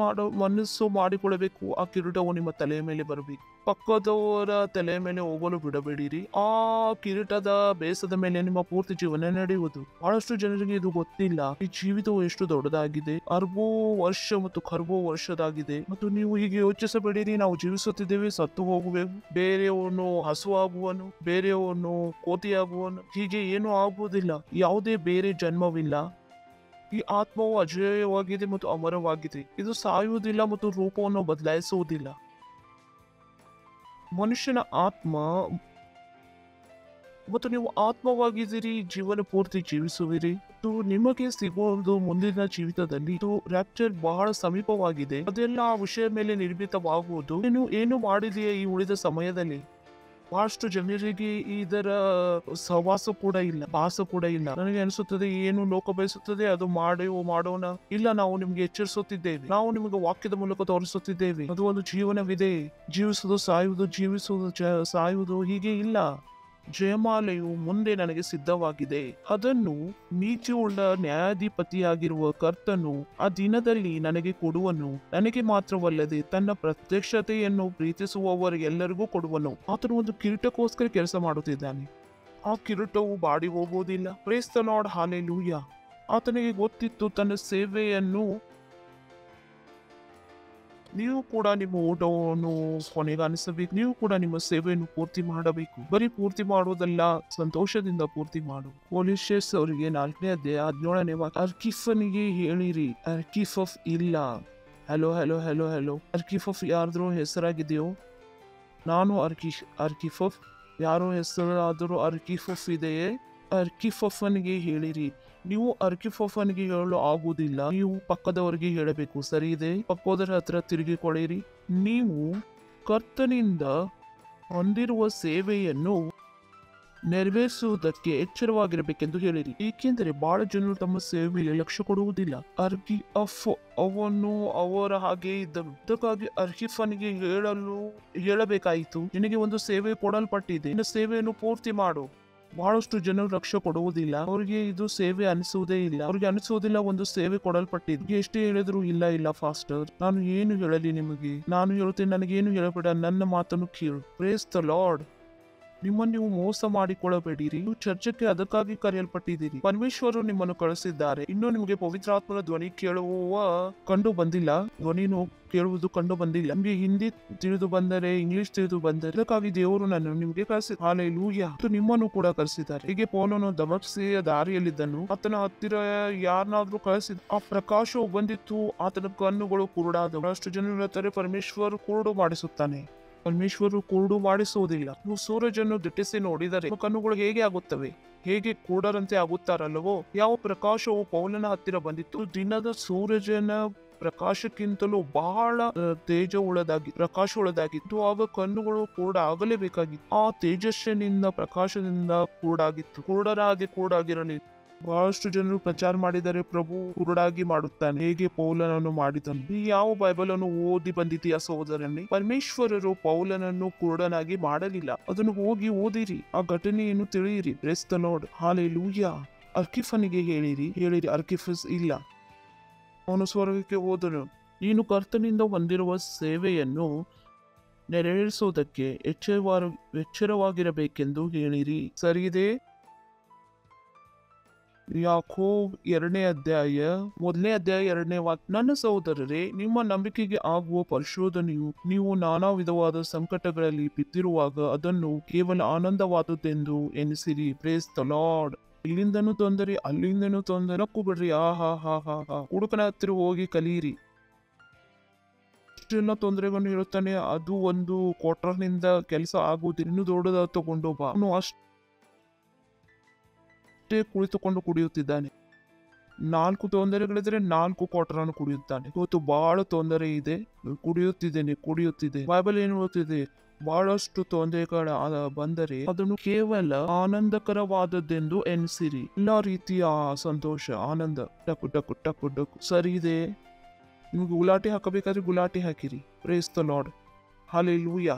ಮನಸ್ಸು ಮಾಡಿಕೊಳ್ಳಬೇಕು. ಆ ಕಿರೀಟವು ನಿಮ್ಮ ತಲೆಯ ಮೇಲೆ ಬರಬೇಕು. ಪಕ್ಕದವರ ತಲೆಯ ಮೇಲೆ ಹೋಗಲು ಬಿಡಬೇಡಿರಿ. ಆ ಕಿರೀಟದ ಬೇಸದ ಮೇಲೆ ನಿಮ್ಮ ಪೂರ್ತಿ ಜೀವನ ನಡೆಯುವುದು. ಬಹಳಷ್ಟು ಜನರಿಗೆ ಇದು ಗೊತ್ತಿಲ್ಲ. ಈ ಜೀವಿತವು ಎಷ್ಟು ದೊಡ್ಡದಾಗಿದೆ, 60 ವರ್ಷ ಮತ್ತು 40 ವರ್ಷದಾಗಿದೆ. ಮತ್ತು ನೀವು ಹೀಗೆ ಯೋಚಿಸಬೇಡಿರಿ, ನಾವು ಜೀವಿಸುತ್ತಿದ್ದೇವೆ, ಸತ್ತು ಹೋಗುವೆವು, ಬೇರೆಯವನು ಹಸುವಾಗುವನು, ಬೇರೆಯವನು ಕೋತಿಯಾಗುವನು, ಹೀಗೆ ಏನೂ ಆಗುವುದಿಲ್ಲ. ಯಾವುದೇ ಬೇರೆ ಜನ್ಮವಿಲ್ಲ. ಈ ಆತ್ಮವು ಅಜೇಯವಾಗಿದೆ ಮತ್ತು ಅಮರವಾಗಿದೆ. ಇದು ಸಾಯುವುದಿಲ್ಲ ಮತ್ತು ರೂಪವನ್ನು ಬದಲಾಯಿಸುವುದಿಲ್ಲ. ಮನುಷ್ಯನ ಆತ್ಮ ಮತ್ತು ನೀವು ಆತ್ಮವಾಗಿದ್ದೀರಿ, ಜೀವನ ಪೂರ್ತಿ ಜೀವಿಸುವಿರಿ. ಮತ್ತು ನಿಮಗೆ ಸಿಗುವುದು ಮುಂದಿನ ಜೀವಿತದಲ್ಲಿ. ಇದು ರ್ಯಾಪ್ಚರ್ ಬಹಳ ಸಮೀಪವಾಗಿದೆ. ಅದೆಲ್ಲ ಆ ವಿಷಯ ಮೇಲೆ ನಿರ್ಮಿತವಾಗುವುದು. ನೀನು ಏನು ಮಾಡಿದೆಯಾ ಈ ಉಳಿದ ಸಮಯದಲ್ಲಿ? ಬಹಳಷ್ಟು ಜನರಿಗೆ ಇದರ ಸಹವಾಸ ಕೂಡ ಇಲ್ಲ, ಭಾಸ ಕೂಡ ಇಲ್ಲ. ನನಗೆ ಅನಿಸುತ್ತದೆ, ಏನು ಲೋಕ ಬಯಸುತ್ತದೆ ಅದು ಮಾಡೋಣ. ಇಲ್ಲ, ನಾವು ನಿಮ್ಗೆ ಎಚ್ಚರಿಸುತ್ತಿದ್ದೇವೆ, ನಾವು ನಿಮಗೆ ವಾಕ್ಯದ ಮೂಲಕ ತೋರಿಸುತ್ತಿದ್ದೇವೆ. ಅದು ಒಂದು ಜೀವನವಿದೆ. ಜೀವಿಸುವುದು, ಸಾಯುವುದು, ಸಾಯುವುದು, ಹೀಗೆ ಇಲ್ಲ. ಜಯಮಾಲೆಯು ಮುಂದೆ ನನಗೆ ಸಿದ್ಧವಾಗಿದೆ. ಅದನ್ನು ನೀತಿಯುಳ್ಳ ನ್ಯಾಯಾಧಿಪತಿಯಾಗಿರುವ ಕರ್ತನು ಆ ದಿನದಲ್ಲಿ ನನಗೆ ಕೊಡುವನು. ನನಗೆ ಮಾತ್ರವಲ್ಲದೆ ತನ್ನ ಪ್ರತ್ಯಕ್ಷತೆಯನ್ನು ಪ್ರೀತಿಸುವವರಿಗೆಲ್ಲರಿಗೂ ಕೊಡುವನು. ಆತನು ಒಂದು ಕಿರೀಟಕ್ಕೋಸ್ಕರ ಕೆಲಸ ಮಾಡುತ್ತಿದ್ದಾನೆ. ಆ ಕಿರೀಟವು ಬಾಡಿ ಹೋಗುವುದಿಲ್ಲ. Praise the Lord, hallelujah. ಆತನಿಗೆ ಗೊತ್ತಿತ್ತು ತನ್ನ ಸೇವೆಯನ್ನು. ನೀವು ಕೂಡ ನಿಮ್ಮ ಓಟವನ್ನು ಕೊನೆಗಾಣಿಸಬೇಕು. ನೀವು ಕೂಡ ನಿಮ್ಮ ಸೇವೆಯನ್ನು ಪೂರ್ತಿ ಮಾಡಬೇಕು. ಬರೀ ಪೂರ್ತಿ ಮಾಡುವುದಲ್ಲ, ಸಂತೋಷದಿಂದ ಪೂರ್ತಿ ಮಾಡು. ಕೊಲೊಸ್ಸೆಸ್ ಅವರಿಗೆ 4ನೇ ಅಧ್ಯಾಯ 17ನೇ ವಾಕ್ಯ. ಅರ್ಕಿಫನಿಗೆ ಹೇಳಿರಿ, ಅರ್ಕಿಫಫ್ ಇಲ್ಲ. ಹಲೋ. ಅರ್ಕಿಫಫ್ ಯಾರ್ದ್ರೂ ಹೆಸರಾಗಿದೆಯೋ? ನಾನು ಅರ್ಕಿಫಫ್. ಯಾರೋ ಹೆಸರಾದರೂ ಅರ್ಕಿಫಫ್ ಇದೆಯೇ? ಅರ್ಕಿಫಫನಿಗೆ ಹೇಳಿರಿ. ನೀವು ಅರ್ಕಿಫಫನಿಗೆ ಹೇಳಲು ಆಗುವುದಿಲ್ಲ, ನೀವು ಪಕ್ಕದವರಿಗೆ ಹೇಳಬೇಕು. ಸರಿ ಇದೆ, ಪಕ್ಕದವರ ಹತ್ರ ತಿರುಗಿಕೊಳ್ಳಿರಿ. ನೀವು ಕರ್ತನಿಂದ ಹೊಂದಿರುವ ಸೇವೆಯನ್ನು ನೆರವೇರಿಸುವುದಕ್ಕೆ ಎಚ್ಚರವಾಗಿರಬೇಕೆಂದು ಹೇಳಿರಿ. ಏಕೆಂದರೆ ಬಹಳ ಜನರು ತಮ್ಮ ಸೇವೆ ಮೇಲೆ ಲಕ್ಷ್ಯ ಕೊಡುವುದಿಲ್ಲ. ಅವನು ಅವರ ಹಾಗೆ ಇದ್ದನು. ಅದಕ್ಕಾಗಿ ಅರ್ಕಿಫನಿಗೆ ಹೇಳಬೇಕಾಯಿತು, ನಿನಗೆ ಒಂದು ಸೇವೆ ಕೊಡಲ್ಪಟ್ಟಿದೆ, ನಿನ್ನ ಸೇವೆಯನ್ನು ಪೂರ್ತಿ ಮಾಡು. ಬಹಳಷ್ಟು ಜನರು ಲಕ್ಷ್ಯ ಕೊಡುವುದಿಲ್ಲ. ಅವರಿಗೆ ಇದು ಸೇವೆ ಅನಿಸುವುದೇ ಇಲ್ಲ. ಅವ್ರಿಗೆ ಅನಿಸುವುದಿಲ್ಲ ಒಂದು ಸೇವೆ ಕೊಡಲ್ಪಟ್ಟಿದ್ದು. ಎಷ್ಟೇ ಹೇಳಿದ್ರು ಇಲ್ಲ ಫಾಸ್ಟರ್, ನಾನು ಏನು ಹೇಳಲಿ ನಿಮಗೆ? ನಾನು ಹೇಳುತ್ತೇನೆ, ನನಗೇನು ಹೇಳಬೇಡ, ನನ್ನ ಮಾತನ್ನು ಕೇಳು. Praise the Lord. ನಿಮ್ಮನ್ನು ನೀವು ಮೋಸ ಮಾಡಿಕೊಳ್ಳಬೇಡಿರಿ. ನೀವು ಚರ್ಚಕ್ಕೆ ಅದಕ್ಕಾಗಿ ಕರೆಯಲ್ಪಟ್ಟಿದ್ದೀರಿ. ಪರಮೇಶ್ವರರು ನಿಮ್ಮನ್ನು ಕಳಿಸಿದ್ದಾರೆ. ಇನ್ನೂ ನಿಮಗೆ ಪವಿತ್ರಾತ್ಮನ ಧ್ವನಿ ಕಂಡು ಬಂದಿಲ್ಲ. ಧ್ವನಿನು ಕೇಳುವುದು ಕಂಡು ಬಂದಿಲ್ಲ. ನಿಮಗೆ ಹಿಂದಿ ತಿಳಿದು ಬಂದರೆ, ಇಂಗ್ಲಿಷ್ ತಿಳಿದು ಬಂದರೆ, ಅದಕ್ಕಾಗಿ ದೇವರು ನನ್ನ ನಿಮಗೆ ಕಳಿಸಿ. ಹಲ್ಲೆಲೂಯಾ. ನಿಮ್ಮನ್ನು ಕೂಡ ಕಳಿಸಿದ್ದಾರೆ. ಹೀಗೆ ಪೌಲನು ದಮಸ್ಕದ ದಾರಿಯಲ್ಲಿದ್ದನು. ಆತನ ಹತ್ತಿರ ಯಾರನ್ನಾದ್ರೂ ಕಳಿಸಿದ. ಆ ಪ್ರಕಾಶವು ಬಂದಿತ್ತು, ಆತನ ಕಣ್ಣುಗಳು ಕುರುಡಾದವು. ಅಷ್ಟು ಜನರು ಹೇಳ್ತಾರೆ, ಪರಮೇಶ್ವರ್ ಕುರುಡು ಮಾಡಿಸುತ್ತಾನೆ. ಪರಮೇಶ್ವರರು ಕುರುಡು ಮಾಡಿಸುವುದಿಲ್ಲ. ನೀವು ಸೂರಜನ್ನು ದಿಟ್ಟಿಸಿ ನೋಡಿದರೆ ಕಣ್ಣುಗಳು ಹೇಗೆ ಆಗುತ್ತವೆ? ಹೇಗೆ ಕೂಡರಂತೆ ಆಗುತ್ತಾರಲ್ಲವೋ? ಯಾವ ಪ್ರಕಾಶವು ಪೌಲನ ಹತ್ತಿರ ಬಂದಿತ್ತು? ದಿನದ ಸೂರಜನ ಪ್ರಕಾಶಕ್ಕಿಂತಲೂ ಬಹಳ ಪ್ರಕಾಶ ಉಳ್ಳದಾಗಿತ್ತು. ಆಗ ಕಣ್ಣುಗಳು ಕೂಡ ಆಗಲೇಬೇಕಾಗಿತ್ತು. ಆ ತೇಜಸ್ಸಿನಿಂದ, ಪ್ರಕಾಶದಿಂದ ಕೂಡಾಗಿತ್ತು. ಕೂಡಾಗಿರಲಿಲ್ಲ. ಬಹಳಷ್ಟು ಜನರು ಪ್ರಚಾರ ಮಾಡಿದರೆ ಪ್ರಭು ಕುರುಡಾಗಿ ಮಾಡುತ್ತಾನೆ, ಹೇಗೆ ಪೌಲನನ್ನು ಮಾಡಿದನು. ಈ ಯಾವ ಬೈಬಲ್ ಅನ್ನು ಓದಿ ಬಂದಿದೆಯಾ ಸಹೋದರನೇ? ಪರಮೇಶ್ವರರು ಪೌಲನನ್ನು ಕುರುಡನಾಗಿ ಮಾಡಲಿಲ್ಲ. ಅದನ್ನು ಹೋಗಿ ಓದಿರಿ, ಆ ಘಟನೆಯನ್ನು ತಿಳಿಯಿರಿ. Praise the Lord, hallelujah. ಅರ್ಕಿಫನಿಗೆ ಹೇಳಿರಿ. ಅರ್ಕಿಫಸ್ ಇಲ್ಲ, ಅವನು ಸ್ವರ್ಗಕ್ಕೆ ಹೋದನು. ನೀನು ಕರ್ತನಿಂದ ಹೊಂದಿರುವ ಸೇವೆಯನ್ನು ನೆರವೇರಿಸುವುದಕ್ಕೆ ಎಚ್ಚರವಾಗಿರಬೇಕೆಂದು ಹೇಳಿರಿ. ಸರಿಯಿದೆ. ಯಾಕೋಬ್ 2ನೇ ಅಧ್ಯಾಯ 1ನೇ ಅಧ್ಯಾಯ 2ನೇ ವಾಕ್ಯ. ನನ್ನ ಸಹೋದರರೇ, ನಿಮ್ಮ ನಂಬಿಕೆಗೆ ಆಗುವ ಪರಿಶೋಧನೆಯು ನೀವು ನಾನಾ ವಿಧವಾದ ಸಂಕಟಗಳಲ್ಲಿ ಬಿದ್ದಿರುವಾಗ ಅದನ್ನು ಕೇವಲ ಆನಂದವಾದುದೆಂದು ಎನಿಸಿರಿ. Praise the Lord. ಇಲ್ಲಿಂದನೂ ತೊಂದರೆ, ಅಲ್ಲಿಂದನೂ ತೊಂದರೆ, ನಕ್ಕು ಬಿಡ್ರಿ. ಹುಡುಕನ ಹತ್ತಿರ ಹೋಗಿ ಕಲಿಯಿರಿ. ಇಷ್ಟೆಲ್ಲ ತೊಂದರೆಗಳನ್ನು ಹೇಳುತ್ತಾನೆ. ಅದು ಒಂದು ಕ್ವಾರ್ಟರ್ನಿಂದ ಕೆಲಸ ಆಗುವುದಿಲ್ಲ, ಇನ್ನು ದೊಡ್ಡದಾದ ತಗೊಂಡು ಬಾ. ಅವನು ಅಷ್ಟೇ ಕುಳಿತುಕೊಂಡು ಕುಡಿಯುತ್ತಿದ್ದಾನೆ. 4 ತೊಂದರೆಗಳಿದ್ರೆ 4 ಕ್ವಾರ್ಟರ್ ಕುಡಿಯುತ್ತಾನೆ. ಇವತ್ತು ಬಹಳ ತೊಂದರೆ ಇದೆ, ಕುಡಿಯುತ್ತಿದೆ. ಬೈಬಲ್ ಏನು ಹೇಳುತ್ತಿದೆ? ಬಹಳಷ್ಟು ತೊಂದರೆಗಳ ಬಂದರೆ ಅದನ್ನು ಕೇವಲ ಆನಂದಕರವಾದದ್ದೆಂದು ಎನಿಸಿರಿ. ಎಲ್ಲಾ ರೀತಿಯ ಸಂತೋಷ, ಆನಂದ, ಟಕು ಟಕು ಟಕು ಟಕು. ಸರಿ ಇದೆ, ನಿಮ್ಗೆ ಗುಲಾಟಿ ಹಾಕಬೇಕಾದ್ರೆ ಗುಲಾಟಿ ಹಾಕಿರಿ. Praise the Lord, hallelujah.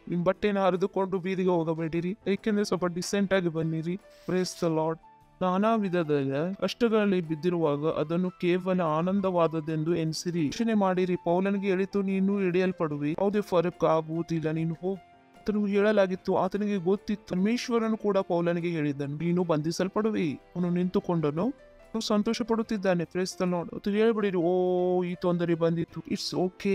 ನಿಮ್ ಬಟ್ಟೆನ ಹರಿದುಕೊಂಡು ಬೀದಿಗೆ ಹೋಗಬೇಡಿರಿ, ಏಕೆಂದ್ರೆ ಸ್ವಲ್ಪ ಡಿಸೆಂಟ್ ಆಗಿ ಬನ್ನಿರಿ. Praise the Lord. ನಾನಾ ವಿಧದ ಕಷ್ಟಗಳಲ್ಲಿ ಬಿದ್ದಿರುವಾಗ ಅದನ್ನು ಕೇವಲ ಆನಂದವಾದದ್ದೆಂದು ಎನಿಸಿರಿ. ಯೋಚನೆ ಮಾಡಿರಿ, ಪೌಲನಿಗೆ ಹೇಳಿತು, ನೀನು ಹಿಡಿಯಲ್ಪಡುವಿ, ಯಾವುದೇ ಫರಕ್ ಆಗುವುದಿಲ್ಲ, ನೀನು ಹೋಗು. ಆತನಿಗೆ ಹೇಳಲಾಗಿತ್ತು, ಆತನಿಗೆ ಗೊತ್ತಿತ್ತು. ಪರಮೇಶ್ವರನು ಕೂಡ ಪೌಲನಿಗೆ ಹೇಳಿದ್ದನು, ನೀನು ಬಂಧಿಸಲ್ಪಡುವಿ. ಅವನು ನಿಂತುಕೊಂಡನು, ಸಂತೋಷ ಪಡುತ್ತಿದ್ದಾನೆ. Praise the Lord. ಅದು ಹೇಳ್ಬಿಡಿರಿ, ಓ ಈ ತೊಂದರೆ ಬಂದಿತ್ತು, ಇಟ್ಸ್ ಓಕೆ,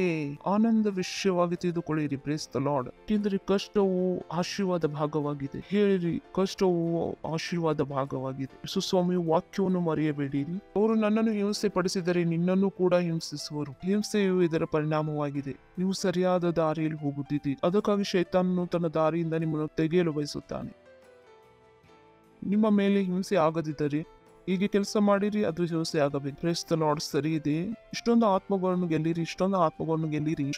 ಆನಂದ ವಿಷಯವಾಗಿ ತಿಳಿದುಕೊಳ್ಳಿರಿ. Praise the Lord. ಯಾಕೆಂದರೆ ಕಷ್ಟವು ಆಶೀರ್ವಾದ ಭಾಗವಾಗಿದೆ. ಹೇಳಿರಿ, ಕಷ್ಟವು ಆಶೀರ್ವಾದ ಭಾಗವಾಗಿದೆ. ಸುಸ್ವಾಮಿಯು ವಾಕ್ಯವನ್ನು ಮರೆಯಬೇಡಿರಿ. ಅವರು ನನ್ನನ್ನು ಹಿಂಸೆ ಪಡಿಸಿದರೆ ನಿನ್ನನ್ನು ಕೂಡ ಹಿಂಸಿಸುವರು. ಹಿಂಸೆಯು ಇದರ ಪರಿಣಾಮವಾಗಿದೆ. ನೀವು ಸರಿಯಾದ ದಾರಿಯಲ್ಲಿ ಹೋಗುತ್ತಿದ್ದೀರಿ, ಅದಕ್ಕಾಗಿ ಶೈತಾನನು ತನ್ನ ದಾರಿಯಿಂದ ನಿಮ್ಮನ್ನು ತೆಗೆಯಲು ಬಯಸುತ್ತಾನೆ. ನಿಮ್ಮ ಮೇಲೆ ಹಿಂಸೆ ಆಗದಿದ್ದರೆ ಹೀಗೆ ಕೆಲಸ ಮಾಡಿರಿ, ಅದು ಹಿಂಸೆ ಆಗಬೇಕು. Praise the Lord. ಸರಿ ಇದೆ, ಇಷ್ಟೊಂದು ಆತ್ಮಗಳನ್ನು ಗೆಲ್ಲಿರಿ.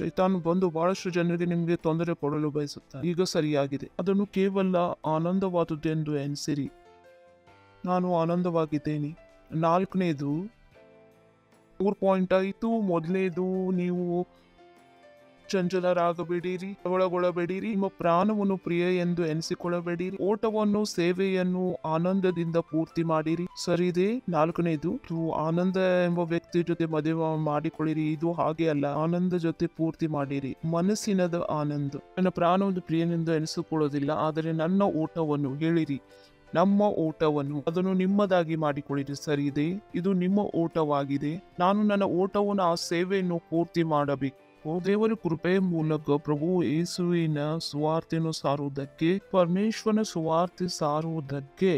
ಶೈತಾನು ಬಂದು ಬಹಳಷ್ಟು ಜನರಿಗೆ ನಿಮಗೆ ತೊಂದರೆ ಕೊಡಲು ಬಯಸುತ್ತಾರೆ. ಈಗ ಸರಿಯಾಗಿದೆ, ಅದನ್ನು ಕೇವಲ ಆನಂದವಾದುದೆಂದು ಎನಿಸಿರಿ. ನಾನು ಆನಂದವಾಗಿದ್ದೇನೆ. 4ನೇದು 3 ಪಾಯಿಂಟ್ ಆಯಿತು. ಮೊದಲನೇದು, ನೀವು ಚಂಚಲರಾಗಬೇಡಿರಿ, ಒಳಗೊಳ್ಳಬೇಡಿರಿ, ನಿಮ್ಮ ಪ್ರಾಣವನ್ನು ಪ್ರಿಯ ಎಂದು ಎನಿಸಿಕೊಳ್ಳಬೇಡಿರಿ, ಓಟವನ್ನು ಸೇವೆಯನ್ನು ಆನಂದದಿಂದ ಪೂರ್ತಿ ಮಾಡಿರಿ. ಸರಿ ಇದೆ. 4ನೇದು, ಆನಂದ ಎಂಬ ವ್ಯಕ್ತಿ ಜೊತೆ ಮದುವೆ ಮಾಡಿಕೊಳ್ಳಿರಿ. ಇದು ಹಾಗೆ ಅಲ್ಲ, ಆನಂದ ಜೊತೆ ಪೂರ್ತಿ ಮಾಡಿರಿ. ಮನಸ್ಸಿನದ ಆನಂದ. ನನ್ನ ಪ್ರಾಣವನ್ನು ಪ್ರಿಯನೆಂದು ಎನಿಸಿಕೊಳ್ಳೋದಿಲ್ಲ, ಆದರೆ ನನ್ನ ಓಟವನ್ನು ಹೇಳಿರಿ, ನಮ್ಮ ಓಟವನ್ನು, ಅದನ್ನು ನಿಮ್ಮದಾಗಿ ಮಾಡಿಕೊಳ್ಳಿರಿ. ಸರಿ ಇದೆ, ಇದು ನಿಮ್ಮ ಓಟವಾಗಿದೆ. ನಾನು ನನ್ನ ಓಟವನ್ನು, ಆ ಸೇವೆಯನ್ನು ಪೂರ್ತಿ ಮಾಡಬೇಕು. ದೇವರ ಕೃಪೆಯ ಮೂಲಕ ಪ್ರಭು ಯೇಸುವಿನ ಸುವಾರ್ತೆಯನ್ನು ಸಾರುವುದಕ್ಕೆ, ಪರಮೇಶ್ವರನ ಸುವಾರ್ತೆ ಸಾರುವುದಕ್ಕೆ,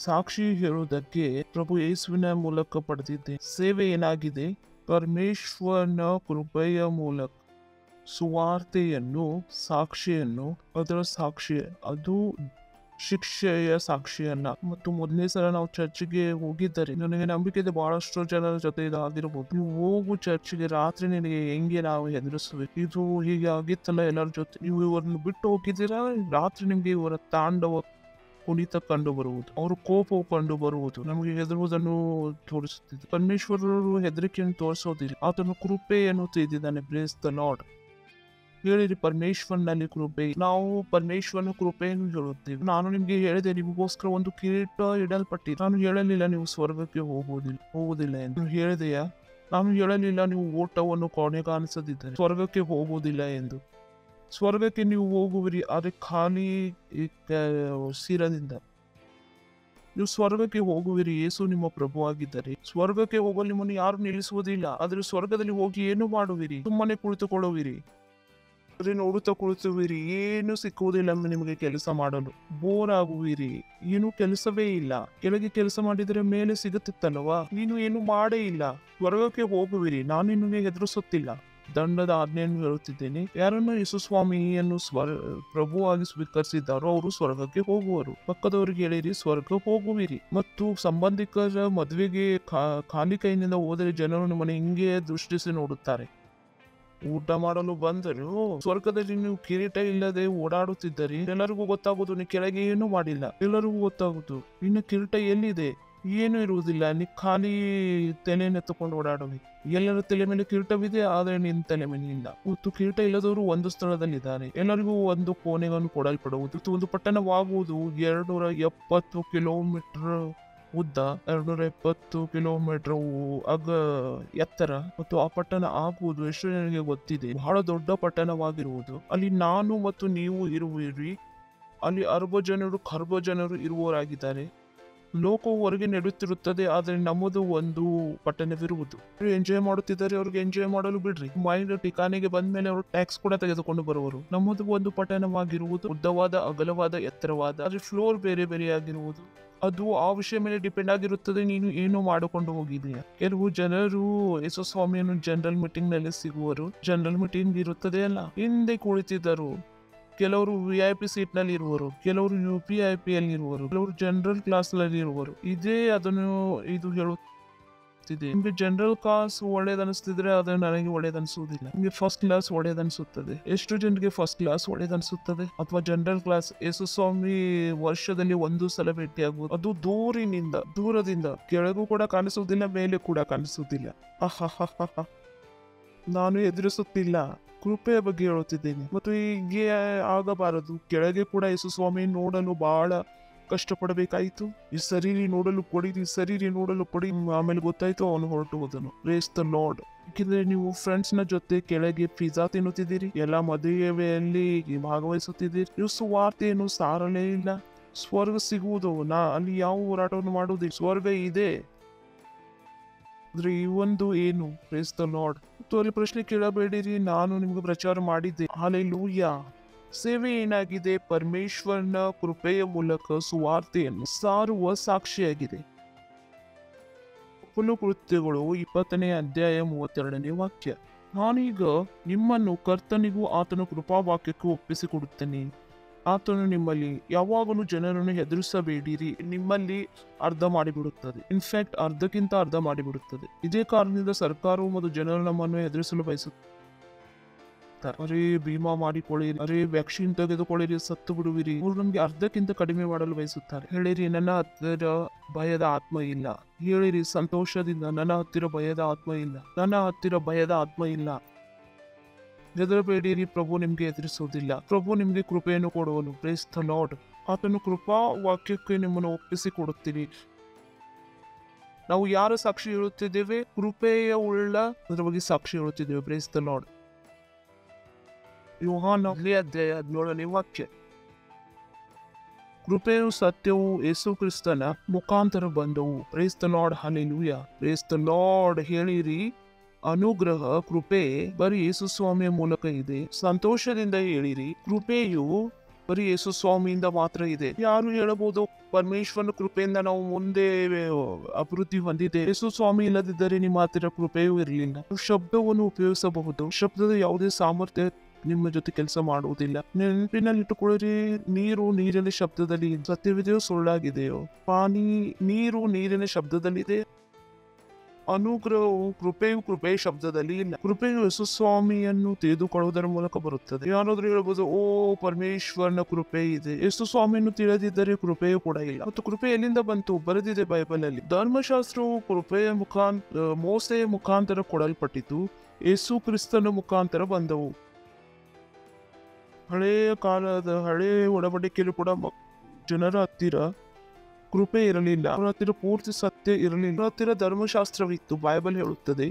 ಸಾಕ್ಷಿ ಹೇಳುವುದಕ್ಕೆ ಪ್ರಭು ಯೇಸುವಿನ ಮೂಲಕ ಪಡೆದಿದ್ದೆ. ಸೇವೆ ಏನಾಗಿದೆ? ಪರಮೇಶ್ವರನ ಕೃಪೆಯ ಮೂಲಕ ಸುವಾರ್ತೆಯನ್ನು, ಸಾಕ್ಷಿಯನ್ನು, ಅದರ ಸಾಕ್ಷಿ, ಅದು ಶಿಕ್ಷೆಯ ಸಾಕ್ಷಿಯನ್ನ. ಮತ್ತು ಮೊದಲನೇ ಸಲ ನಾವು ಚರ್ಚ್ಗೆ ಹೋಗಿದ್ದರೆ, ನನಗೆ ನಂಬಿಕೆ ಇದೆ ಬಹಳಷ್ಟು ಜನರ ಜೊತೆ ಇದಾಗಿರ್ಬೋದು. ನೀವು ಹೋಗು ಚರ್ಚ್ಗೆ, ರಾತ್ರಿ ನಿನಗೆ ಹೆಂಗೆ ನಾವು ಹೆದರಿಸ್ಬೇಕು, ಇದು ಹೀಗೆ ಆಗಿತ್ತಲ್ಲ ಎಲ್ಲರ ಜೊತೆ. ನೀವು ಇವರನ್ನು ಬಿಟ್ಟು ಹೋಗಿದ್ದೀರಾ, ರಾತ್ರಿ ನಿಮ್ಗೆ ಇವರ ತಾಂಡವ ಕುಣಿತ ಕಂಡು ಬರುವುದು, ಅವ್ರ ಕೋಪವು ಕಂಡು ಬರುವುದು, ನಮಗೆ ಹೆದರುವುದನ್ನು ತೋರಿಸುತ್ತಿದೆ. ಪರಮೇಶ್ವರರು ಹೆದರಿಕೆಯನ್ನು ತೋರಿಸೋದಿಲ್ಲ, ಆತನ ಕೃಪೆಯನ್ನು ತಿಳಿದಿದ್ದಾನೆ. Praise the Lord. ಹೇಳಿರಿ, ಪರಮೇಶ್ವರನಲ್ಲಿ ಕೃಪೆ. ನಾವು ಪರಮೇಶ್ವರನ ಕೃಪೆಯನ್ನು ಹೇಳುತ್ತೇವೆ. ನಾನು ನಿಮ್ಗೆ ಹೇಳಿದೆ, ನಿಮಗೋಸ್ಕರ ಒಂದು ಕಿರೀಟ ಇಡಲ್ಪಟ್ಟಿದೆ. ನಾನು ಹೇಳಲಿಲ್ಲ ನೀವು ಸ್ವರ್ಗಕ್ಕೆ ಹೋಗುವುದಿಲ್ಲ ಎಂದು. ಹೇಳಿದೆಯಾ? ನಾನು ಹೇಳಲಿಲ್ಲ ನೀವು ಓಟವನ್ನು ಕೊನೆಗಾಣಿಸದಿದ್ದರೆ ಸ್ವರ್ಗಕ್ಕೆ ಹೋಗುವುದಿಲ್ಲ ಎಂದು. ಸ್ವರ್ಗಕ್ಕೆ ನೀವು ಹೋಗುವಿರಿ, ಆದರೆ ಖಾಲಿ ಶಿರದಿಂದ. ನೀವು ಸ್ವರ್ಗಕ್ಕೆ ಹೋಗುವಿರಿ, ಯೇಸು ನಿಮ್ಮ ಪ್ರಭು ಆಗಿದ್ದರೆ. ಸ್ವರ್ಗಕ್ಕೆ ಹೋಗಲು ನಿಮ್ಮನ್ನು ಯಾರು ನಿಲ್ಲಿಸುವುದಿಲ್ಲ. ಆದರೆ ಸ್ವರ್ಗದಲ್ಲಿ ಹೋಗಿ ಏನು ಮಾಡುವಿರಿ? ಸುಮ್ಮನೆ ಕುಳಿತುಕೊಳ್ಳುವಿರಿ, ನೋಡುತ್ತಾ ಕುಳಿತುವಿರಿ, ಏನು ಸಿಕ್ಕುವುದಿಲ್ಲ ನಿಮಗೆ ಕೆಲಸ ಮಾಡಲು. ಬೋರ್ ಆಗುವಿರಿ, ಏನು ಕೆಲಸವೇ ಇಲ್ಲ. ಕೆಳಗೆ ಕೆಲಸ ಮಾಡಿದರೆ ಮೇಲೆ ಸಿಗುತ್ತಿತ್ತಲ್ಲವಾ? ನೀನು ಏನು ಮಾಡೇ ಇಲ್ಲ. ಸ್ವರ್ಗಕ್ಕೆ ಹೋಗುವಿರಿ, ನಾನು ನಿಮಗೆ ಹೆದರಿಸುತ್ತಿಲ್ಲ, ದಂಡದ ಆಜ್ಞೆಯನ್ನು ಹೇಳುತ್ತಿದ್ದೇನೆ. ಯಾರನ್ನು ಯೇಸುಸ್ವಾಮಿಯನ್ನು ಪ್ರಭುವಾಗಿ ಸ್ವೀಕರಿಸಿದ್ದಾರೋ ಅವರು ಸ್ವರ್ಗಕ್ಕೆ ಹೋಗುವರು. ಪಕ್ಕದವರಿಗೆ ಹೇಳಿರಿ, ಸ್ವರ್ಗ ಹೋಗುವಿರಿ. ಮತ್ತು ಸಂಬಂಧಿಕರ ಮದುವೆಗೆ ಖಾಲಿ ಕೈಯಿಂದ ಹೋದರೆ ಜನರು ನಿಮ್ಮನ್ನು ಹಿಂಗೆ ದೃಷ್ಟಿಸಿ ನೋಡುತ್ತಾರೆ. ಊಟ ಮಾಡಲು ಬಂದರು, ಸ್ವರ್ಗದಲ್ಲಿ ನೀವು ಕಿರೀಟ ಇಲ್ಲದೆ ಓಡಾಡುತ್ತಿದ್ದರೆ ಎಲ್ಲರಿಗೂ ಗೊತ್ತಾಗುವುದು ನೀ ಕೆಳಗೆ ಏನು ಮಾಡಿಲ್ಲ. ಎಲ್ಲರಿಗೂ ಗೊತ್ತಾಗುವುದು ಇನ್ನು ಕಿರೀಟ ಎಲ್ಲಿದೆ, ಏನು ಇರುವುದಿಲ್ಲ. ನೀ ಖಾಲಿ ತಲೆಯನ್ನೆತ್ತುಕೊಂಡು ಓಡಾಡಬೇಕು. ಎಲ್ಲರ ತಲೆ ಮೇಲೆ ಕಿರೀಟವಿದೆ, ಆದರೆ ನಿನ್ನ ತಲೆ ಮೇಲೆ ಇಲ್ಲ. ಮತ್ತು ಕಿರೀಟ ಇಲ್ಲದವರು ಒಂದು ಸ್ಥಳದಲ್ಲಿದ್ದಾರೆ. ಎಲ್ಲರಿಗೂ ಒಂದು ಕೋಣೆಯನ್ನು ಕೊಡಲ್ಪಡುವುದು. ಒಂದು ಪಟ್ಟಣವಾಗುವುದು 270 ಕಿಲೋಮೀಟರ್ ಉದ್ದ, 270 ಕಿಲೋಮೀಟರ್ ಎತ್ತರ. ಮತ್ತು ಆ ಪಟ್ಟಣ ಆಗುವುದು ಎಷ್ಟು ಜನರಿಗೆ ಗೊತ್ತಿದೆ? ಬಹಳ ದೊಡ್ಡ ಪಟ್ಟಣವಾಗಿರುವುದು. ಅಲ್ಲಿ ನಾನು ಮತ್ತು ನೀವು ಇರುವಿರಿ. ಅಲ್ಲಿ 60 ಜನರು ಇರುವವರಾಗಿದ್ದಾರೆ. ಲೋಕವು ಹೊರಗೆ ನಡೆಯುತ್ತಿರುತ್ತದೆ, ಆದರೆ ನಮ್ಮದು ಒಂದು ಪಟ್ಟಣವಿರುವುದು. ಎಂಜಾಯ್ ಮಾಡುತ್ತಿದ್ದಾರೆ, ಅವ್ರಿಗೆ ಎಂಜಾಯ್ ಮಾಡಲು ಬಿಡ್ರಿ. ಮೈಂಡ್ ಠಿಕಾನೆಗೆ ಬಂದ ಮೇಲೆ ಅವರು ಟ್ಯಾಕ್ಸ್ ಕೂಡ ತೆಗೆದುಕೊಂಡು ಬರುವರು. ನಮ್ಮದು ಒಂದು ಪಟ್ಟಣವಾಗಿರುವುದು, ಉದ್ದವಾದ, ಅಗಲವಾದ, ಎತ್ತರವಾದ, ಆದರೆ ಫ್ಲೋರ್ ಬೇರೆ ಬೇರೆ ಆಗಿರುವುದು. ಅದು ಆ ವಿಷಯ ಮೇಲೆ ಡಿಪೆಂಡ್ ಆಗಿರುತ್ತದೆ, ನೀನು ಏನು ಮಾಡಿಕೊಂಡು ಹೋಗಿದೀಯ. ಕೆಲವು ಜನರು ಯೇಸು ಸ್ವಾಮಿಯನ್ನು ಜನರಲ್ ಮೀಟಿಂಗ್ ನಲ್ಲಿ ಸಿಗುವರು. ಜನರಲ್ ಮೀಟಿಂಗ್ ಇರುತ್ತದೆ ಅಲ್ಲ, ಹಿಂದೆ ಕುಳಿತಿದ್ದರು. ಕೆಲವರು VIP ಸೀಟ್ ನಲ್ಲಿ ಇರುವರು, ಕೆಲವರು UPIP ಅಲ್ಲಿ ಇರುವರು, ಕೆಲವರು ಜನರಲ್ ಕ್ಲಾಸ್ ನಲ್ಲಿ ಇರುವರು. ಇದು ಹೇಳುತ್ತಿದೆ, ನಿಮ್ಗೆ ಜನರಲ್ ಕ್ಲಾಸ್ ಒಳ್ಳೇದನಿಸ್ತಿದ್ರೆ ಅದು ನನಗೆ ಒಳ್ಳೇದನ್ಸುವುದಿಲ್ಲ. ನಿಮ್ಗೆ ಫಸ್ಟ್ ಕ್ಲಾಸ್ ಒಳ್ಳೇದನ್ಸುತ್ತದೆ. ಎಷ್ಟು ಜನರಿಗೆ ಫಸ್ಟ್ ಕ್ಲಾಸ್ ಒಳ್ಳೇದನ್ಸುತ್ತದೆ ಅಥವಾ ಜನರಲ್ ಕ್ಲಾಸ್? ಯೇಸು ಸ್ವಾಮಿ ವರ್ಷದಲ್ಲಿ ಒಂದು ಸಲ ಭೇಟಿಯಾಗುವುದು, ಅದು ದೂರದಿಂದ, ಕೆಳಗೂ ಕೂಡ ಕಾಣಿಸುವುದಿಲ್ಲ, ಮೇಲೆ ಕೂಡ ಕಾಣಿಸುವುದಿಲ್ಲ. ನಾನು ಎದುರಿಸುತ್ತಿಲ್ಲ, ಕೃಪೆಯ ಬಗ್ಗೆ ಹೇಳುತ್ತಿದ್ದೇನೆ. ಮತ್ತು ಹೀಗೆ ಆಗಬಾರದು. ಕೆಳಗೆ ಕೂಡ ಯೇಸು ಸ್ವಾಮಿ ನೋಡಲು ಬಹಳ ಕಷ್ಟಪಡಬೇಕಾಯಿತು. ಈ ಶರೀರಿ ನೋಡಲು ಕೊಡಿ. ಆಮೇಲೆ ಗೊತ್ತಾಯ್ತು ಅವನು ಹೊರಟು ಹೋದನು. Praise the Lord. ಯಾಕೆಂದ್ರೆ ನೀವು ಫ್ರೆಂಡ್ಸ್ ನ ಜೊತೆ ಕೆಳಗೆ ಪಿಜ್ಜಾ ತಿನ್ನುತ್ತಿದ್ದೀರಿ, ಎಲ್ಲ ಮದುವೆಯಲ್ಲಿ ಭಾಗವಹಿಸುತ್ತಿದ್ದೀರಿ, ನೀವು ಸುವಾರ್ತೆಯನ್ನು ಸಾರಲೇ ಇಲ್ಲ. ಸ್ವರ್ಗ ಸಿಗುವುದು ಅಲ್ಲಿ ಯಾವ ಹೋರಾಟವನ್ನು ಮಾಡುವುದಿಲ್ಲ. ಸ್ವರ್ಗ ಇದೆ ಅಂದ್ರೆ ಈ ಒಂದು ಏನು? Praise the Lord. ಮತ್ತು ಅಲ್ಲಿ ಪ್ರಶ್ನೆ ಕೇಳಬೇಡಿರಿ, ನಾನು ನಿಮ್ಗೆ ಪ್ರಚಾರ ಮಾಡಿದ್ದೆ. ಹಲ್ಲೆಲೂಯಾ. ಸೇವೆ ಏನಾಗಿದೆ? ಪರಮೇಶ್ವರನ ಕೃಪೆಯ ಮೂಲಕ ಸುವಾರ್ತೆಯನ್ನು ಸಾರುವ ಸಾಕ್ಷಿಯಾಗಿದೆ. ಕೃತ್ಯಗಳು 20ನೇ ಅಧ್ಯಾಯ 32ನೇ ವಾಕ್ಯ. ನಾನೀಗ ನಿಮ್ಮನ್ನು ಕರ್ತನಿಗೂ ಆತನ ಕೃಪಾವಾಕ್ಯಕ್ಕೂ ಒಪ್ಪಿಸಿಕೊಡುತ್ತೇನೆ. ಆತನು ನಿಮ್ಮಲ್ಲಿ ಯಾವಾಗಲೂ ಜನರನ್ನು ಹೆದರಿಸಬೇಡಿರಿ ನಿಮ್ಮಲ್ಲಿ ಅರ್ಧ ಮಾಡಿಬಿಡುತ್ತದೆ. ಇನ್ಫ್ಯಾಕ್ಟ್ ಅರ್ಧಕ್ಕಿಂತ ಅರ್ಧ ಮಾಡಿಬಿಡುತ್ತದೆ. ಇದೇ ಕಾರಣದಿಂದ ಸರ್ಕಾರವು ಮತ್ತು ಜನರು ನಮ್ಮನ್ನು ಹೆದರಿಸಲು ಬಯಸುತ್ತಾರೆ. ಅರೇ ಭೀಮಾ ಮಾಡಿಕೊಳ್ಳಿರಿ, ಅರೇ ವ್ಯಾಕ್ಸಿನ್ ತೆಗೆದುಕೊಳ್ಳಿರಿ, ಸತ್ತು ಬಿಡುವಿರಿ. ಅವರು ನಮ್ಗೆ ಅರ್ಧಕ್ಕಿಂತ ಕಡಿಮೆ ಮಾಡಲು ಬಯಸುತ್ತಾರೆ. ಹೇಳಿರಿ, ನನ್ನ ಹತ್ತಿರ ಭಯದ ಆತ್ಮ ಇಲ್ಲ. ಹೇಳಿರಿ ಸಂತೋಷದಿಂದ, ನನ್ನ ಹತ್ತಿರ ಭಯದ ಆತ್ಮ ಇಲ್ಲ. ಹೆದರಬೇಡಿರಿ, ಪ್ರಭು ನಿಮ್ಗೆ ಎದುರಿಸುವುದಿಲ್ಲ. ಪ್ರಭು ನಿಮ್ಗೆ ಕೃಪೆಯನ್ನು ಕೊಡುವನು. Praise the Lord. ಆತನು ಕೃಪಾ ವಾಕ್ಯಕ್ಕೆ ನಿಮ್ಮನ್ನು ಒಪ್ಪಿಸಿಕೊಡುತ್ತೀರಿ. ನಾವು ಯಾರ ಸಾಕ್ಷಿ ಹೇಳುತ್ತಿದ್ದೇವೆ? ಕೃಪೆಯ ಉಳ್ಳ ಅದರ ಬಗ್ಗೆ ಸಾಕ್ಷಿ ಹೇಳುತ್ತಿದ್ದೇವೆ. Praise the Lord. ಯೋಹಾನ 17ನೇ ವಾಕ್ಯ. ಕೃಪೆಯು ಸತ್ಯವು ಯೇಸು ಕ್ರಿಸ್ತನ ಮುಖಾಂತರ ಬಂದವು. Praise the Lord. Hallelujah. Praise the Lord. ಹೇಳಿರಿ, ಅನುಗ್ರಹ ಕೃಪೆ ಬರೀ ಯೇಸು ಸ್ವಾಮಿಯ ಮೂಲಕ ಇದೆ. ಸಂತೋಷದಿಂದ ಹೇಳಿರಿ, ಕೃಪೆಯು ಬರೀ ಯೇಸು ಸ್ವಾಮಿಯಿಂದ ಮಾತ್ರ ಇದೆ. ಯಾರು ಹೇಳಬಹುದು ಪರಮೇಶ್ವರನ ಕೃಪೆಯಿಂದ ನಾವು ಮುಂದೆ ಅಭಿವೃದ್ಧಿ ಹೊಂದಿದೆ? ಯೇಸು ಸ್ವಾಮಿ ಇಲ್ಲದಿದ್ದರೆ ನಿಮ್ಮ ಹತ್ತಿರ ಕೃಪೆಯೂ ಇರಲಿಲ್ಲ. ಶಬ್ದವನ್ನು ಉಪಯೋಗಿಸಬಹುದು, ಶಬ್ದದ ಯಾವುದೇ ಸಾಮರ್ಥ್ಯ ನಿಮ್ಮ ಜೊತೆ ಕೆಲಸ ಮಾಡುವುದಿಲ್ಲ. ನೆನಪಿನಲ್ಲಿಟ್ಟುಕೊಳ್ಳಿರಿ, ನೀರಿನ ಶಬ್ದದಲ್ಲಿ ಸತ್ಯವಿದೆಯೋ ಸುಳ್ಳಾಗಿದೆಯೋ? ನೀರು ನೀರಿನ ಶಬ್ದದಲ್ಲಿದೆ, ಅನುಗ್ರಹವು ಕೃಪೆಯ ಶಬ್ದದಲ್ಲಿ ಇಲ್ಲ. ಕೃಪೆಯು ಯೇಸು ಸ್ವಾಮಿಯನ್ನು ತಿಳಿದುಕೊಳ್ಳುವುದರ ಮೂಲಕ ಬರುತ್ತದೆ. ಯಾರಾದ್ರೂ ಹೇಳ್ಬೋದು, ಓ ಪರಮೇಶ್ವರನ ಕೃಪೆ ಇದೆ. ಯೇಸು ಸ್ವಾಮಿಯನ್ನು ತಿಳಿದಿದ್ದರೆ ಕೃಪೆಯೂ ಕೂಡ ಇಲ್ಲ. ಮತ್ತು ಕೃಪೆ ಎಲ್ಲಿಂದ ಬಂತು? ಬರೆದಿದೆ ಬೈಬಲ್ ಅಲ್ಲಿ. ಧರ್ಮಶಾಸ್ತ್ರವು ಮೋಸೆಯ ಮುಖಾಂತರ ಕೊಡಲ್ಪಟ್ಟಿತು, ಯೇಸು ಕ್ರಿಸ್ತನ ಮುಖಾಂತರ ಬಂದವು. ಹಳೆಯ ಒಡಂಬಡಿಕೆಯಲ್ಲೂ ಕೂಡ ಜನರ ಹತ್ತಿರ ಕೃಪೆ ಇರಲಿಲ್ಲ. ಅವರ ಹತ್ತಿರ ಪೂರ್ತಿ ಸತ್ಯ ಇರಲಿಲ್ಲ. ಅವರ ಹತ್ತಿರ ಧರ್ಮಶಾಸ್ತ್ರವಿತ್ತು. ಬೈಬಲ್ ಹೇಳುತ್ತದೆ.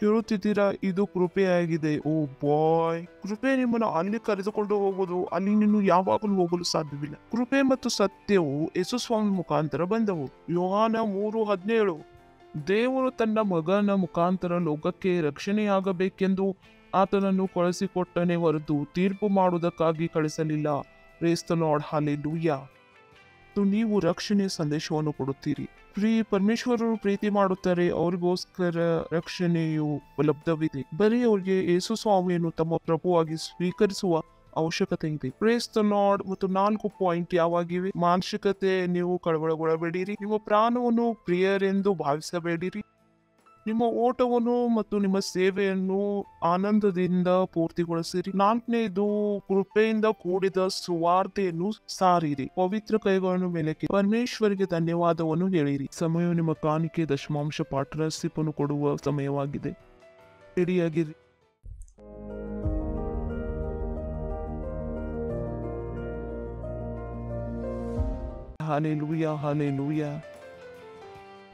ಕೇಳುತ್ತಿದ್ದೀರಾ? ಇದು ಕೃಪೆಯಾಗಿದೆ. ಓ ಬಾಯ್, ಕೃಪೆ ನಿಮ್ಮನ್ನು ಅಲ್ಲಿ ಕರೆದುಕೊಂಡು ಹೋಗುವುದು, ಅಲ್ಲಿ ನೀನು ಯಾವಾಗಲೂ ಹೋಗಲು ಸಾಧ್ಯವಿಲ್ಲ. ಕೃಪೆ ಮತ್ತು ಸತ್ಯವು ಯೇಸು ಸ್ವಾಮಿ ಮುಖಾಂತರ ಬಂದವು. ಯೋಹಾನ 3:17. ದೇವರು ತನ್ನ ಮಗನ ಮುಖಾಂತರ ಲೋಕಕ್ಕೆ ರಕ್ಷಣೆಯಾಗಬೇಕೆಂದು ಆತನನ್ನು ಕಳಿಸಿಕೊಟ್ಟನೇ ಹೊರತು ತೀರ್ಪು ಮಾಡುವುದಕ್ಕಾಗಿ ಕಳಿಸಲಿಲ್ಲ. Praise the Lord. ಹಲ್ಲೆಲೂಯಾ. ನೀವು ರಕ್ಷಣೆಯ ಸಂದೇಶವನ್ನು ಕೊಡುತ್ತೀರಿ. ಪರಮೇಶ್ವರರು ಪ್ರೀತಿ ಮಾಡುತ್ತಾರೆ, ಅವ್ರಿಗೋಸ್ಕರ ರಕ್ಷಣೆಯು ಉಪಲಬ್ಧವಿದೆ. ಬರೀ ಅವರಿಗೆ ಯೇಸು ಸ್ವಾಮಿಯನ್ನು ತಮ್ಮ ಪ್ರಭುವಾಗಿ ಸ್ವೀಕರಿಸುವ ಅವಶ್ಯಕತೆ ಇದೆ. Praise the Lord. ಮತ್ತು 4 ಪಾಯಿಂಟ್ ಯಾವಾಗಿವೆ? ಮಾನಸಿಕತೆ, ನೀವು ಕಳವಳಗೊಳ್ಳಬೇಡಿರಿ. ನಿಮ್ಮ ಪ್ರಾಣವನ್ನು ಪ್ರಿಯರೆಂದು ಭಾವಿಸಬೇಡಿರಿ. ನಿಮ್ಮ ಓಟವನ್ನು ಮತ್ತು ನಿಮ್ಮ ಸೇವೆಯನ್ನು ಆನಂದದಿಂದ ಪೂರ್ತಿಗೊಳಿಸಿರಿ. 4ನೇದು, ಕೃಪೆಯಿಂದ ಕೂಡಿದ ಸುವಾರ್ತೆಯನ್ನು ಸಾರಿರಿ. ಪವಿತ್ರ ಕೈಗಳನ್ನು ಮೇಲಕ್ಕೆ ಪರಮೇಶ್ವರಿಗೆ ಧನ್ಯವಾದವನ್ನು ಹೇಳಿರಿ. ಸಮಯವು ನಿಮ್ಮ ಕಾಣಿಕೆ ದಶಮಾಂಶ ಪಾರ್ಟ್ನರ್ಶಿಪ್ ಕೊಡುವ ಸಮಯವಾಗಿದೆ. ರೆಡಿಯಾಗಿರಿ. Hallelujah, hallelujah,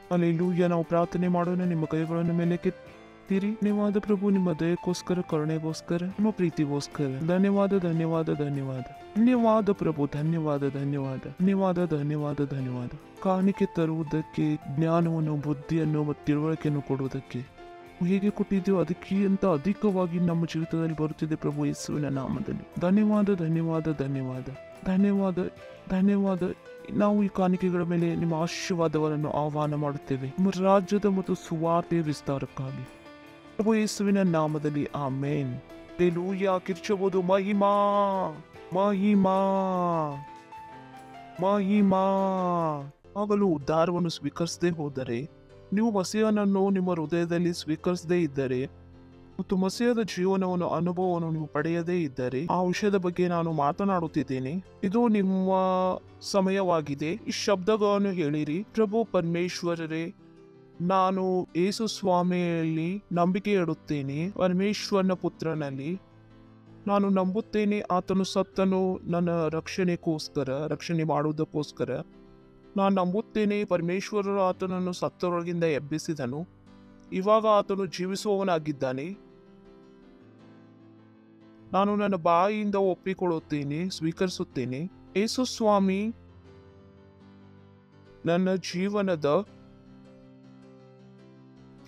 hallelujah. ನಾವು ಪ್ರಾರ್ಥನೆ ಮಾಡೋಣ. ನಿಮ್ಮ ಕೈಗಳನ್ನು ಮೇಲಕ್ಕೆತ್ತಿರಿ. ಧನ್ಯವಾದ ಪ್ರಭು, ನಿಮ್ಮ ದಯಕ್ಕೋಸ್ಕರ, ಕರುಣೆಗೋಸ್ಕರ, ನಿಮ್ಮ ಪ್ರೀತಿಗೋಸ್ಕರ. ಧನ್ಯವಾದ ಪ್ರಭು. ಧನ್ಯವಾದ. ಕಾಣಿಕೆ ತರುವುದಕ್ಕೆ, ಜ್ಞಾನವನ್ನು, ಬುದ್ಧಿಯನ್ನು ಮತ್ತು ತಿಳುವಳಿಕೆಯನ್ನು ಕೊಡುವುದಕ್ಕೆ ಹೇಗೆ ಕೊಟ್ಟಿದ್ದೀವೋ ಅದಕ್ಕಿಂತ ಅಧಿಕವಾಗಿ ನಮ್ಮ ಜೀವಿತದಲ್ಲಿ ಬರುತ್ತಿದೆ ಪ್ರಭು ಯೇಸುವಿನ ನಾಮದಲ್ಲಿ. ಧನ್ಯವಾದ ಧನ್ಯವಾದ ಧನ್ಯವಾದ ಧನ್ಯವಾದ ಧನ್ಯವಾದ. ನಾವು ಈ ಕಾಣಿಕೆಗಳ ಮೇಲೆ ನಿಮ್ಮ ಆಶೀರ್ವಾದವನ್ನು ಆಹ್ವಾನ ಮಾಡುತ್ತೇವೆ, ನಿಮ್ಮ ರಾಜ್ಯದ ಮತ್ತು ಸುವಾರ್ತೆಯ ವಿಸ್ತಾರಕ್ಕಾಗಿ ಪ್ರಭು ಯೇಸುವಿನ ನಾಮದಲ್ಲಿ ಆಮೇನ್. ಹಲ್ಲೆಲೂಯಾ. ಕಿರ್ಚಬಹುದು ಮಹಿಮಾ ಮಹಿಮಾ ಮಹಿಮಾ. ಆಗಲೂ ಉದ್ಧಾರವನ್ನು ಸ್ವೀಕರಿಸದೇ ಹೋದರೆ, ನೀವು ಮಸೀಹನನ್ನು ನಿಮ್ಮ ಹೃದಯದಲ್ಲಿ ಸ್ವೀಕರಿಸದೇ ಇದ್ದರೆ ಮತ್ತು ಮಸೀಹದ ಜೀವನವನ್ನು ಅನುಭವವನ್ನು ನೀವು ಪಡೆಯದೇ ಇದ್ದರೆ, ಆ ವಿಷಯದ ಬಗ್ಗೆ ನಾನು ಮಾತನಾಡುತ್ತಿದ್ದೇನೆ. ಇದು ನಿಮ್ಮ ಸಮಯವಾಗಿದೆ. ಈ ಶಬ್ದಗಳನ್ನು ಹೇಳಿರಿ. ಪ್ರಭು ಪರಮೇಶ್ವರರೇ, ನಾನು ಯೇಸು ಸ್ವಾಮಿಯಲ್ಲಿ ನಂಬಿಕೆ ಇಡುತ್ತೇನೆ, ಪರಮೇಶ್ವರನ ಪುತ್ರನಲ್ಲಿ ನಾನು ನಂಬುತ್ತೇನೆ. ಆತನು ಸತ್ತನು ನನ್ನ ರಕ್ಷಣೆ ಮಾಡುವುದಕ್ಕೋಸ್ಕರ. ನಾನು ನಂಬುತ್ತೇನೆ ಪರಮೇಶ್ವರರು ಆತನನ್ನು ಸತ್ತವರೊಳಗಿಂದ ಎಬ್ಬಿಸಿದನು. ಇವಾಗ ಆತನು ಜೀವಿಸುವವನಾಗಿದ್ದಾನೆ. ನಾನು ನನ್ನ ಬಾಯಿಯಿಂದ ಒಪ್ಪಿಕೊಳ್ಳುತ್ತೇನೆ, ಸ್ವೀಕರಿಸುತ್ತೇನೆ. ಯೇಸು ಸ್ವಾಮಿ ನನ್ನ ಜೀವನದ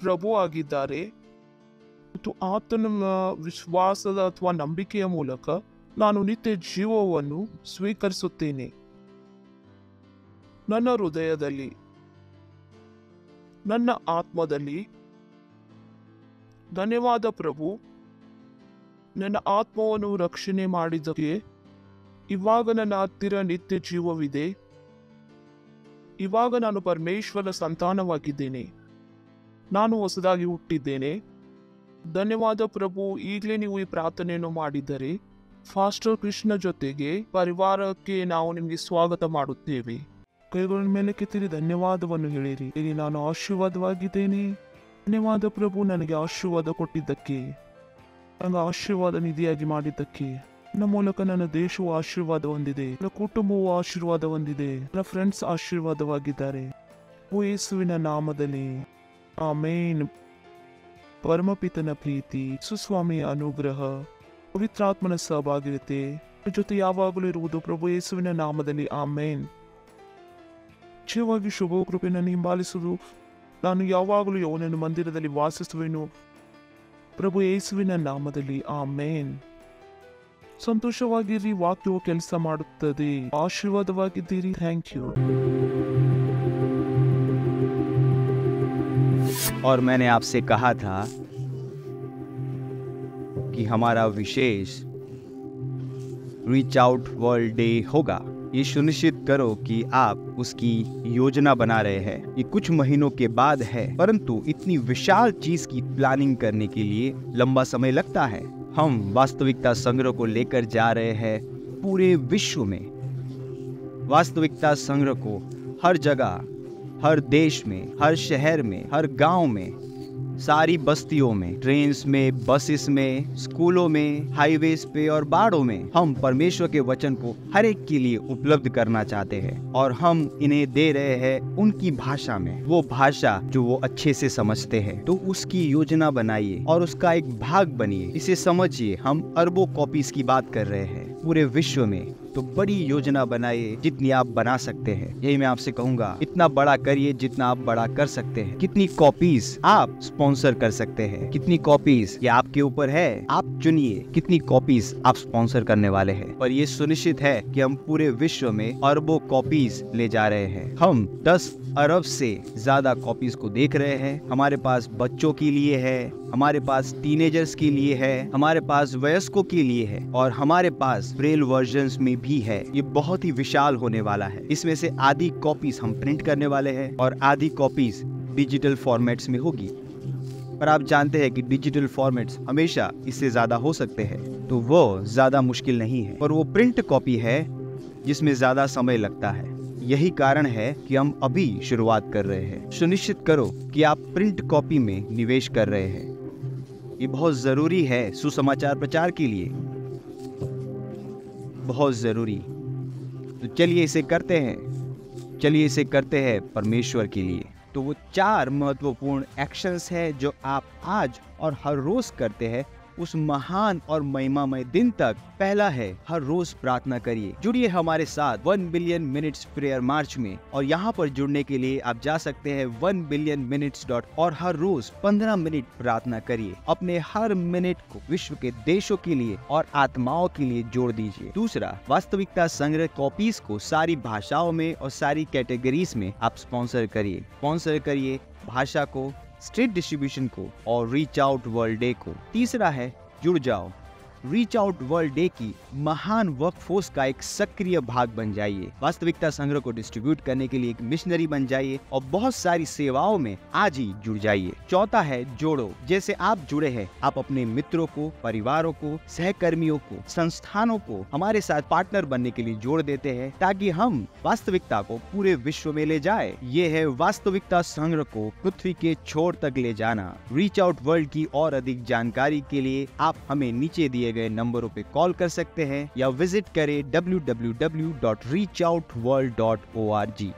ಪ್ರಭು ಆಗಿದ್ದಾರೆ ಮತ್ತು ಆತನ ವಿಶ್ವಾಸದ ಅಥವಾ ನಂಬಿಕೆಯ ಮೂಲಕ ನಾನು ನಿತ್ಯ ಜೀವವನ್ನು ಸ್ವೀಕರಿಸುತ್ತೇನೆ ನನ್ನ ಹೃದಯದಲ್ಲಿ, ನನ್ನ ಆತ್ಮದಲ್ಲಿ. ಧನ್ಯವಾದ ಪ್ರಭು, ನನ್ನ ಆತ್ಮವನ್ನು ರಕ್ಷಣೆ ಮಾಡಿದ್ದಕ್ಕೆ. ಇವಾಗ ನನ್ನ ಹತ್ತಿರ ನಿತ್ಯ ಜೀವವಿದೆ. ಇವಾಗ ನಾನು ಪರಮೇಶ್ವರ ಸಂತಾನವಾಗಿದ್ದೇನೆ. ನಾನು ಹೊಸದಾಗಿ ಹುಟ್ಟಿದ್ದೇನೆ. ಧನ್ಯವಾದ ಪ್ರಭು. ಈಗಲೇ ನೀವು ಈ ಪ್ರಾರ್ಥನೆಯನ್ನು ಮಾಡಿದರೆ ಫಾಸ್ಟರ್ ಕೃಷ್ಣ ಜೊತೆಗೆ ಪರಿವಾರಕ್ಕೆ ನಾವು ನಿಮಗೆ ಸ್ವಾಗತ ಮಾಡುತ್ತೇವೆ. ಕೈಗಳ ಮೇಲೆ ಕೆತ್ತಿರಿ, ಧನ್ಯವಾದವನ್ನು ಹೇಳಿರಿ. ಇಲ್ಲಿ ನಾನು ಆಶೀರ್ವಾದವಾಗಿದ್ದೇನೆ. ಧನ್ಯವಾದ ಪ್ರಭು, ನನಗೆ ಆಶೀರ್ವಾದ ಕೊಟ್ಟಿದ್ದಕ್ಕೆ, ನನಗೆ ಆಶೀರ್ವಾದ ನಿಧಿಯಾಗಿ ಮಾಡಿದ್ದಕ್ಕೆ. ನನ್ನ ಮೂಲಕ ನನ್ನ ದೇಶವು ಆಶೀರ್ವಾದ ಹೊಂದಿದೆ, ನನ್ನ ಕುಟುಂಬವು ಆಶೀರ್ವಾದ ಹೊಂದಿದೆ, ನನ್ನ ಫ್ರೆಂಡ್ಸ್ ಆಶೀರ್ವಾದವಾಗಿದ್ದಾರೆ. ಯೇಸುವಿನ ನಾಮದಲ್ಲಿ ಆಮೇನ್. ಪರಮಪಿತನ ಪ್ರೀತಿ, ಸುಸ್ವಾಮಿಯ ಅನುಗ್ರಹ, ಪವಿತ್ರಾತ್ಮನ ಸಹಭಾಗಿರತೆ ಜೊತೆ ಯಾವಾಗಲೂ ಇರುವುದು ಪ್ರಭು ಯೇಸುವಿನ ನಾಮದಲ್ಲಿ ಆಮೇನ್. ನಿಶ್ಚಯವಾಗಿ ಶುಭ ಕೃಪೆಯನ್ನು ಹಿಂಬಾಲಿಸುವುದು. ನಾನು ಯಾವಾಗಲೂ ಯೆಹೋವನ ಮಂದಿರದಲ್ಲಿ ವಾಸಿಸುವೆನು. ಪ್ರಭು ಯೇಸುವಿನ ನಾಮದಲ್ಲಿ ಆಮೇನ್. ಸಂತೋಷವಾಗಿರಿ. ವಾಕ್ಯವು ಕೆಲಸ ಮಾಡುತ್ತದೆ. ಆಶೀರ್ವಾದವಾಗಿದ್ದೀರಿ. Thank you. और मैंने आपसे कहा था कि हमारा विशेष रीच आउट वर्ल्ड डे होगा। ये सुनिश्चित करो कि आप उसकी योजना बना रहे हैं। ये कुछ महीनों के बाद है, परंतु इतनी विशाल चीज की प्लानिंग करने के लिए लंबा समय लगता है। हम वास्तविकता संग्रह को लेकर जा रहे हैं पूरे विश्व में। वास्तविकता संग्रह को हर जगह, हर देश में, हर शहर में, हर गांव में, सारी बस्तियों में, ट्रेन्स में, बसेस में, स्कूलों में, हाईवेज पे और बाड़ों में हम परमेश्वर के वचन को हर एक के लिए उपलब्ध करना चाहते हैं और हम इन्हें दे रहे हैं उनकी भाषा में, वो भाषा जो वो अच्छे से समझते हैं। तो उसकी योजना बनाइए और उसका एक भाग बनिए। इसे समझिए, हम अरबों कॉपीज की बात कर रहे हैं पूरे विश्व में। तो बड़ी योजना बनाइए जितनी आप बना सकते हैं। यही मैं आपसे कहूंगा, इतना बड़ा करिए जितना आप बड़ा कर सकते हैं। कितनी कॉपीज आप स्पॉन्सर कर सकते हैं, कितनी कॉपीज ये आपके ऊपर है। आप चुनिए कितनी कॉपीज आप स्पॉन्सर करने वाले हैं। पर ये सुनिश्चित है कि हम पूरे विश्व में अरबों कॉपीज ले जा रहे हैं। हम 10 अरब से ज्यादा कॉपीज को देख रहे हैं। हमारे पास बच्चों के लिए है, हमारे पास टीनेजर्स के लिए है, हमारे पास वयस्कों के लिए है और हमारे पास ब्रेल वर्जन्स में भी है। ये बहुत ही विशाल होने वाला है। इसमें से आधी कॉपीज हम प्रिंट करने वाले हैं और आधी कॉपीज डिजिटल फॉर्मेट्स में होगी। पर आप जानते हैं कि डिजिटल फॉर्मेट्स हमेशा इससे ज्यादा हो सकते हैं, तो वो ज्यादा मुश्किल नहीं है। पर वो प्रिंट कॉपी है जिसमें ज्यादा समय लगता है। यही कारण है कि हम अभी शुरुआत कर रहे हैं। सुनिश्चित करो कि आप प्रिंट कॉपी में निवेश कर रहे हैं। ये बहुत जरूरी है सुसमाचार प्रचार के लिए, बहुत जरूरी। तो चलिए इसे करते हैं, चलिए इसे करते हैं परमेश्वर के लिए। तो वो 4 महत्वपूर्ण एक्शंस है जो आप आज और हर रोज करते हैं, उस महान और महिमामय दिन तक। पहला है, हर रोज प्रार्थना करिए। जुड़िए हमारे साथ 1 बिलियन मिनट्स प्रेयर मार्च में, और यहाँ पर जुड़ने के लिए आप जा सकते हैं 1billionminutes. और हर रोज 15 मिनट प्रार्थना करिए। अपने हर मिनट को विश्व के देशों के लिए और आत्माओं के लिए जोड़ दीजिए। दूसरा, वास्तविकता संग्रह कॉपीज को सारी भाषाओं में और सारी कैटेगरीज में आप स्पॉन्सर करिए भाषा को, स्ट्रीट डिस्ट्रीब्यूशन को और रीच आउट वर्ल्ड डे को। तीसरा है, जुड़ जाओ। रीच आउट वर्ल्ड डे की महान वर्कफोर्स का एक सक्रिय भाग बन जाइए। वास्तविकता संग्रह को डिस्ट्रीब्यूट करने के लिए एक मिशनरी बन जाइए और बहुत सारी सेवाओं में आज ही जुड़ जाइए। चौथा है, जोड़ो। जैसे आप जुड़े हैं, आप अपने मित्रों को, परिवारों को, सहकर्मियों को, संस्थानों को हमारे साथ पार्टनर बनने के लिए जोड़ देते हैं, ताकि हम वास्तविकता को पूरे विश्व में ले जाए। ये है वास्तविकता संग्रह को पृथ्वी के छोर तक ले जाना। रीच आउट वर्ल्ड की और अधिक जानकारी के लिए आप हमें नीचे दिए गए नंबरों पे कॉल कर सकते हैं या विजिट करें www.reachoutworld.org।